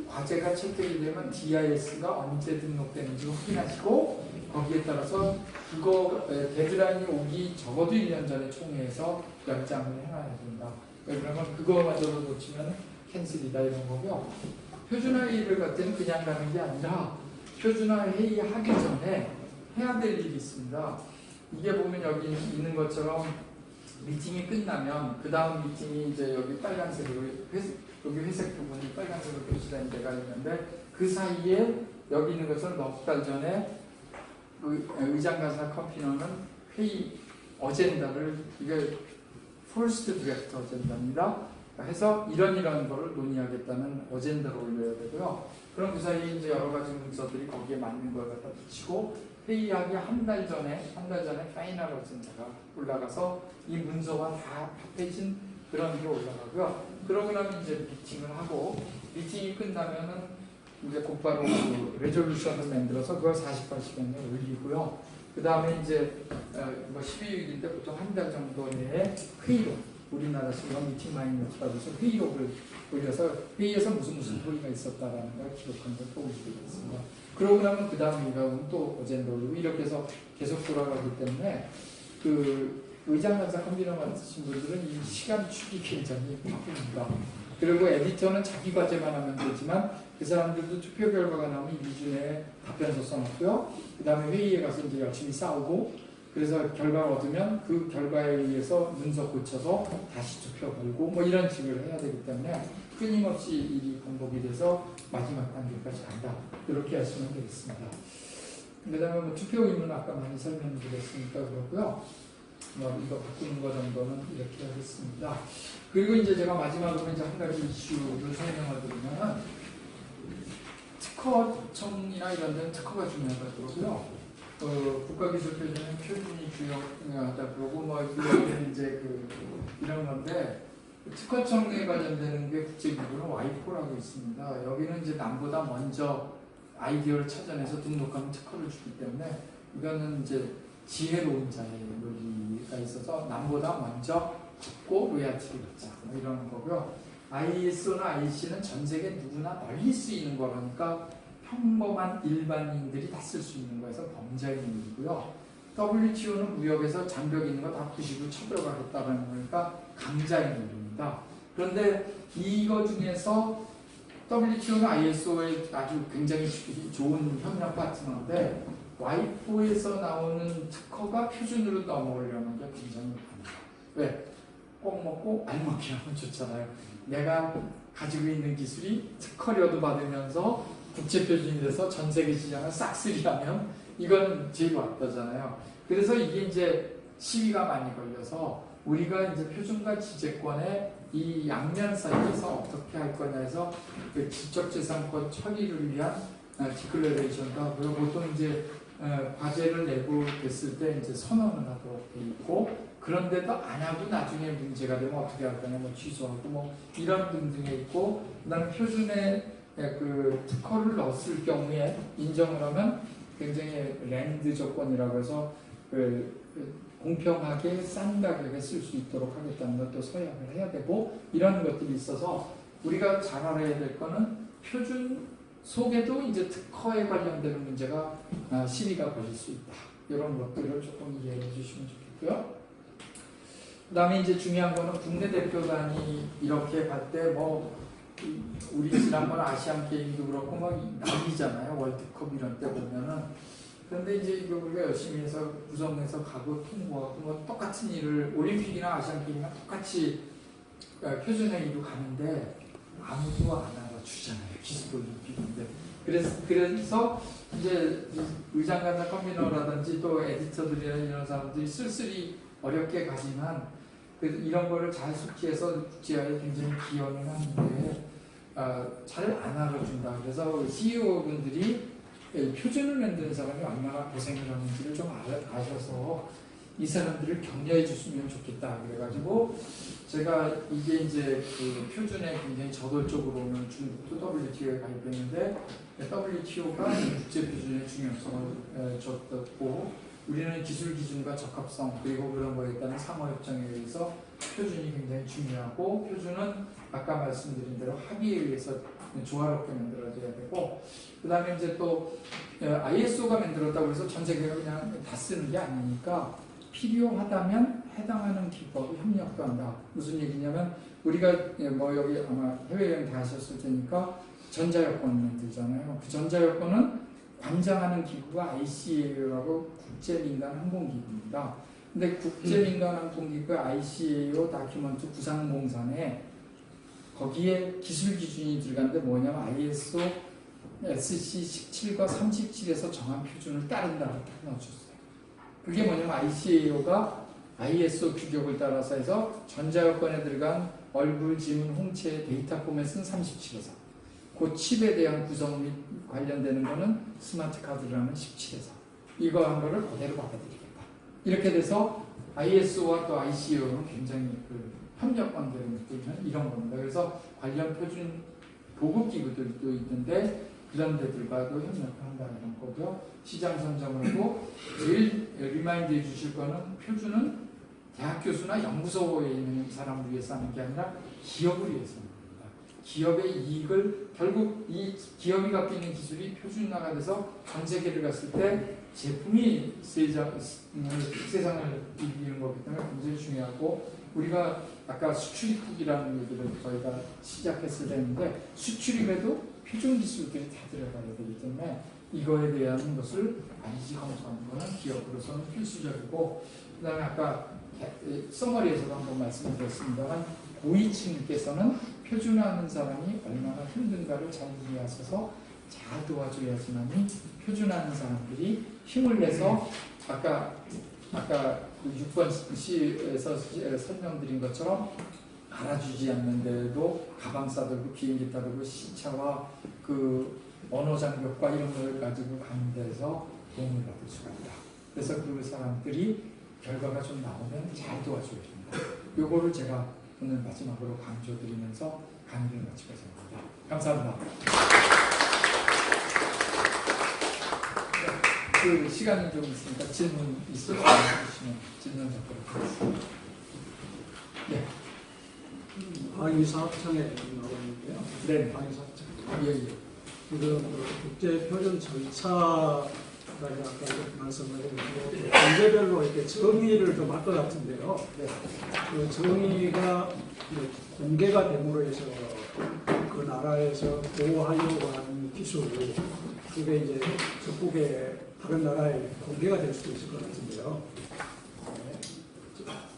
과제가 채택이 되면 DIS가 언제 등록되는지 확인하시고 거기에 따라서 그거 데드라인이 오기 적어도 1년 전에 총회에서 연장을 해놔야 된다. 그러면 그거마저도 놓치면 캔슬이다 이런 거고요. 표준화 회의를 갈 때는 그냥 가는 게 아니라 표준화 회의 하기 전에 해야 될 일이 있습니다. 이게 보면 여기 있는 것처럼 미팅이 끝나면 그 다음 미팅이 이제 여기 빨간색으로 여기 회색 부분이 빨간색으로 표시된 데가 있는데 그 사이에 여기 있는 것은 넉 달 전에 의장간사 컨피너는 회의 어젠다를 이게 퍼스트 드래프트 어젠다입니다. 해서 이런 거를 논의하겠다는 어젠다를 올려야 되고요. 그럼 그 사이에 이제 여러 가지 문서들이 거기에 맞는 걸 갖다 붙이고 회의하기 한 달 전에 파이널 어젠다가 올라가서 이 문서와 다 합해진 그런 게 올라가고요. 그러고 나면 이제 미팅을 하고 미팅이 끝나면은 이제 곧바로 그 레졸루션을 만들어서 그걸 48시간에 올리고요. 그 다음에 이제 12일인데 보통 한 달 정도 내에 회의로 우리나라식으로 미팅 마이너스라고 해서 회의록을 올려서 회의에서 무슨 소리가 있었다라는 걸 기록한 걸 또 올리게 됐습니다. 그러고 나면 그 다음 일하고는 또 어젠다 올리고 이렇게 해서 계속 돌아가기 때문에 그 의장 간사 컨비너 맡으신 분들은 이 시간 축이 굉장히 바쁩니다. 그리고 에디터는 자기 과제만 하면 되지만 그 사람들도 투표 결과가 나오면 2주 내에 답변서 써놓고요. 그 다음에 회의에 가서 이제 열심히 싸우고 그래서 결과를 얻으면 그 결과에 의해서 문서 고쳐서 다시 투표 걸고 뭐 이런 식으로 해야 되기 때문에 끊임없이 일이 반복이 돼서 마지막 단계까지 간다. 이렇게 하시면 되겠습니다. 그 다음에 뭐 투표 의무는 아까 많이 설명드렸으니까 그렇고요. 뭐 이거 바꾸는 거 정도는 이렇게 하겠습니다. 그리고 이제 제가 마지막으로 이제 한 가지 이슈를 설명을 드리면은 특허청이나 이런 데는 특허가 중요하더라고요. 국가기술표준은 표준이 중요하다 그러고 뭐 이런 이제 이런 건데 특허청에 관련되는 게 국제기구는 와이포라고 있습니다. 여기는 이제 남보다 먼저 아이디어를 찾아내서 등록하면 특허를 주기 때문에 이거는 이제 지혜로운 자의 논리가 있어서 남보다 먼저 받고 로얄티를 받자 뭐 이런 거고요. ISO나 IC는 전 세계 누구나 널리 쓰이는 거라니까 평범한 일반인들이 다 쓸 수 있는 거에서 범죄인 일이고요. WTO는 무역에서 장벽이 있는 거 다 부시고 처벌하겠다는 거니까 강자인 일입니다. 그런데 이거 중에서 WTO는 ISO에 아주 굉장히 좋은 협력 파트너인데 와이포에서 나오는 특허가 표준으로 넘어오려는 게 굉장히 많아요. 왜? 꼭 먹고 알 먹기 하면 좋잖아요. 내가 가지고 있는 기술이 특허료도 받으면서 국제표준이 돼서 전 세계 시장을 싹쓸이하면 이건 제일 와닿잖아요. 그래서 이게 이제 시비가 많이 걸려서 우리가 이제 표준과 지재권의 이 양면 사이에서 어떻게 할 거냐 해서 그 지적재산권 처리를 위한 디클레레이션도 하고요. 보통 이제 과제를 내고 됐을 때 이제 선언을 하도록 돼 있고 그런데도 안 하고 나중에 문제가 되면 어떻게 할 거냐 뭐 취소하고 뭐 이런 등등에 있고 그다음에 표준에 그 특허를 넣었을 경우에 인정을 하면 굉장히 랜드 조건이라고 해서 공평하게 싼 가격에 쓸 수 있도록 하겠다는 것도 서약을 해야 되고 이런 것들이 있어서 우리가 잘 알아야 될 거는 표준 속에도 이제 특허에 관련되는 문제가 시비가 걸릴 수 있다. 이런 것들을 조금 이해해 주시면 좋겠고요. 그 다음에 이제 중요한 거는 국내 대표단이 이렇게 갈 때 뭐 우리 지난번 아시안 게임도 그렇고 막 난리잖아요. 월드컵 이런 때 보면은. 그런데 이제 이거 우리가 열심히 해서 구성해서 가고 통보하고 뭐 똑같은 일을 올림픽이나 아시안 게임이나 똑같이 표준회의로 가는데 아무도 안 알아주잖아요. 기술 올림픽인데. 그래서 이제 의장간사 컨비너라든지 또 에디터들이나 이런 사람들이 쓸쓸히 어렵게 가지만 이런 거를 잘 숙지해서 국제화에 굉장히 기여를 하는데 잘 안 알아준다. 그래서 CEO분들이 표준을 만드는 사람이 얼마나 고생을 하는지를 좀 아셔서 이 사람들을 격려해 줬으면 좋겠다. 그래가지고 제가 이게 이제 그 표준에 굉장히 저돌적으로는 중국도 WTO에 가입했는데 WTO가 국제 표준의 중요성을 줬고 우리는 기술 기준과 적합성 그리고 그런 거에 따른 상호협정에 의해서 표준이 굉장히 중요하고 표준은 아까 말씀드린 대로 합의에 의해서 조화롭게 만들어져야 되고 그 다음에 이제 또 ISO가 만들었다고 해서 전 세계가 그냥 다 쓰는 게 아니니까 필요하다면 해당하는 기법 협력도 한다. 무슨 얘기냐면 우리가 뭐 여기 아마 해외여행 다 하셨을 테니까 전자여권 만들잖아요. 그 전자여권은 관장하는 기구가 ICAO라고 국제민간항공기구입니다. 근데 국제민간항공기구 ICAO 다큐먼트 구상공산에 거기에 기술 기준이 들어가는데 뭐냐면 ISO SC 17과 37에서 정한 표준을 따른다고 넣어줬어요. 그게 뭐냐면 ICAO가 ISO 규격을 따라서 해서 전자여권에 들어간 얼굴, 지문, 홍채 데이터 포맷은 37에서 그 칩에 대한 구성 및 관련되는 거는 스마트 카드라는 17에서 이거 한 거를 그대로 받아들이겠다. 이렇게 돼서 ISO와 또 ICAO는 굉장히 협력 관계를 맺는 이런 겁니다. 그래서 관련 표준 보급 기구들도 있는데 그런 데들과도 협력을 한다 이런 거고요. 시장 선정을 하고 제일 리마인드 해 주실 거는 표준은 대학 교수나 연구소에 있는 사람을 위해서 하는 게 아니라 기업을 위해서 하는 겁니다. 기업의 이익을 결국 이 기업이 갖고 있는 기술이 표준화가 돼서 전 세계를 갔을 때 제품이 세상을 이기는 거기 때문에 굉장히 중요하고 우리가 아까 수출입국이라는 얘기를 저희가 시작했을 때 했는데 수출입에도 표준 기술들이 다 들어가야 되기 때문에 이거에 대한 것을 반드시 검토하는 것은 기업으로서는 필수적이고 그 다음에 아까 서머리에서도 한번 말씀을 드렸습니다만 고위층께서는 표준화하는 사람이 얼마나 힘든가를 잘 이해하셔서 잘 도와줘야지만이 표준화하는 사람들이 힘을 내서 아까 6번 시에서 설명드린 것처럼 알아주지 않는데도 가방 싸들고 비행기 타고 시차와 그 언어 장벽과 이런 걸 가지고 가는 데서 도움을 받을 수가 있다. 그래서 그 사람들이 결과가 좀 나오면 잘 도와줘야 됩니다. 요거를 제가 오늘 마지막으로 강조드리면서 강의를 마치고자 합니다. 감사합니다. 그 시간이 좀 있으니까 질문 있으시면 질문 받도록 하겠습니다. 네. 방위사업청에 나오는데요. 네. 방위사업청. 예. 지금 국제 표준 절차가 아까 말씀하신 경제별로 이렇게 정의를 좀 할 것 같은데요. 네. 그 정의가 공개가 됨으로 해서 그 나라에서 보호하려고 하는 기술 그게 이제 적국의 다른 나라에 공개가 될 수도 있을 것 같은데요.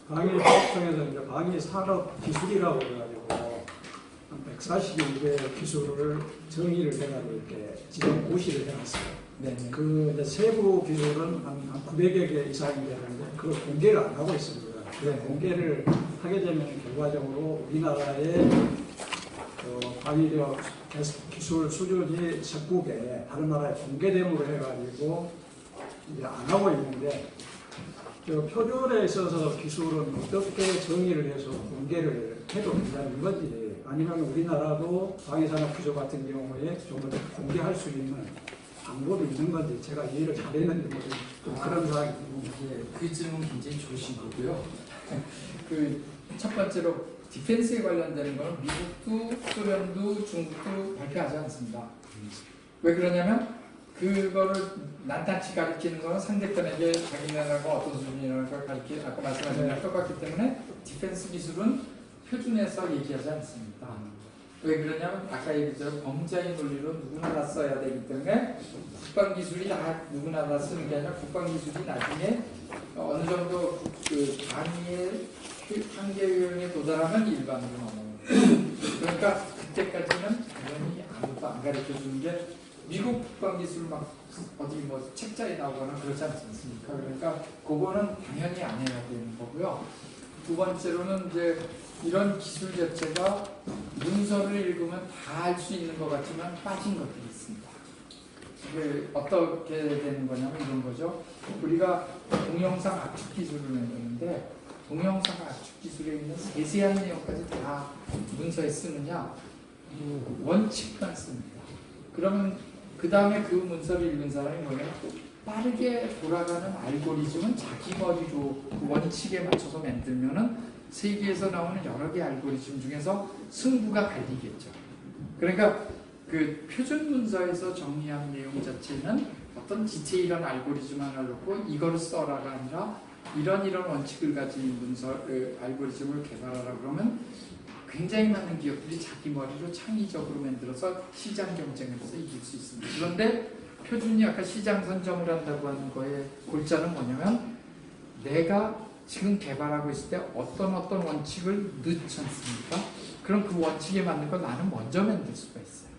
방위사업청에서 이제 방위산업기술이라고 해가지고 한 142개 기술을 정의를 해가지고 이렇게 지금 고시를 해놨어요. 네. 그 이제 세부 기술은 한 900여 개 이상이 되는데 그걸 공개를 안 하고 있습니다. 그 공개를 하게 되면 결과적으로 우리나라의 방위력 기술 수준이 적국에 다른 나라에 공개됨으로 해가지고 이제 안 하고 있는데 표준에 있어서 기술은 어떻게 정의를 해서 공개를 해도 된다는 건지 아니면 우리나라도 방위산업 기술 같은 경우에 좀 더 공개할 수 있는 방법이 있는 건지 제가 이해를 잘했는지 좀 그런 상황이 듭니다. 그 질문 굉장히 좋으신 거고요. 그 첫 번째로 디펜스에 관련되는 건 미국도 소련도 중국도 발표하지 않습니다. 왜 그러냐면 그거를 난탄치 가리키는 거는 상대편에게 자기네라고 어떤 수준이라는 걸 가리키는 아까 말씀하신 거랑 똑같기 때문에 디펜스 기술은 표준에서 얘기하지 않습니다. 왜 그러냐면 아까 얘기했죠. 범자의 논리로 누구나 다 써야 되기 때문에 국방기술이 다 누구나 다 쓰는 게 아니라 국방기술이 나중에 어느 정도 그 단위의 한계 유형에 도달하면 일반으로 넘어가요. 그러니까 그때까지는 당연히 아무도 안 가르쳐주는 게 미국 국방기술 막 어디 뭐 책자에 나오거나 그렇지 않습니까? 그러니까 그거는 당연히 안 해야 되는 거고요. 두 번째로는 이제 이런 기술 자체가 문서를 읽으면 다 알 수 있는 것 같지만 빠진 것들이 있습니다. 이게 어떻게 되는 거냐면 이런 거죠. 우리가 동영상 압축 기술을 내는데 동영상 압축 기술에 있는 세세한 내용까지 다 문서에 쓰느냐? 원칙만 씁니다. 그러면 그 다음에 그 문서를 읽은 사람이 뭐냐면 빠르게 돌아가는 알고리즘은 자기 머리로 그 원칙에 맞춰서 만들면은 세계에서 나오는 여러 개 알고리즘 중에서 승부가 갈리겠죠. 그러니까 그 표준 문서에서 정리한 내용 자체는 어떤 디테일한 알고리즘 하나를 놓고 이거를 써라가 아니라 이런 원칙을 가진 문서 알고리즘을 개발하라 그러면 굉장히 많은 기업들이 자기 머리로 창의적으로 만들어서 시장 경쟁에서 이길 수 있습니다. 그런데 표준이 아까 시장 선점을 한다고 하는 거의 골자는 뭐냐면 내가 지금 개발하고 있을 때 어떤 원칙을 넣지 않습니까? 그럼 그 원칙에 맞는 걸 나는 먼저 만들 수가 있어요.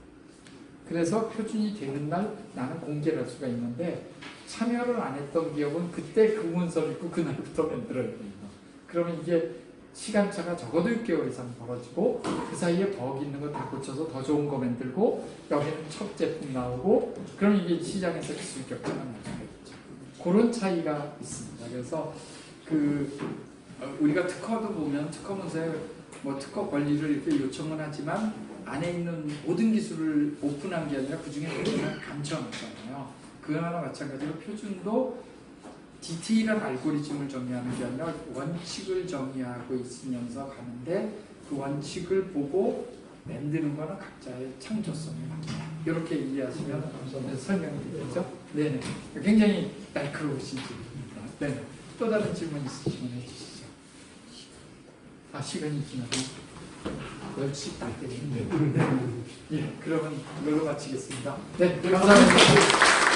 그래서 표준이 되는 날 나는 공개를 할 수가 있는데 참여를 안 했던 기업은 그때 그 문서를 읽고 그날부터 만들어야 됩니다. 그러면 이게 시간차가 적어도 6개월 이상 벌어지고 그 사이에 버그 있는 거 다 고쳐서 더 좋은 거 만들고 여기는 첫 제품 나오고 그럼 이게 시장에서 기술 격차가 나타나겠죠. 그런 차이가 있습니다. 그래서 우리가 특허도 보면 특허 문서에 뭐 특허 권리를 이렇게 요청은 하지만 안에 있는 모든 기술을 오픈한 게 아니라 그 중에 표준을 감춰놓잖아요. 그거나 마찬가지로 표준도 디테일한 알고리즘을 정의하는 게 아니라 원칙을 정의하고 있으면서 가는데 그 원칙을 보고 만드는 거는 각자의 창조성에 맡긴다. 이렇게 이해하시면 설명이 되겠죠? 네네. 굉장히 날카로우신 질문입니다. 네. 또 다른 질문 있으시면 해주시죠. 아, 시간이 지나고 10시 딱 되겠네요. 예, 그러면 이걸로 마치겠습니다. 네, 감사합니다.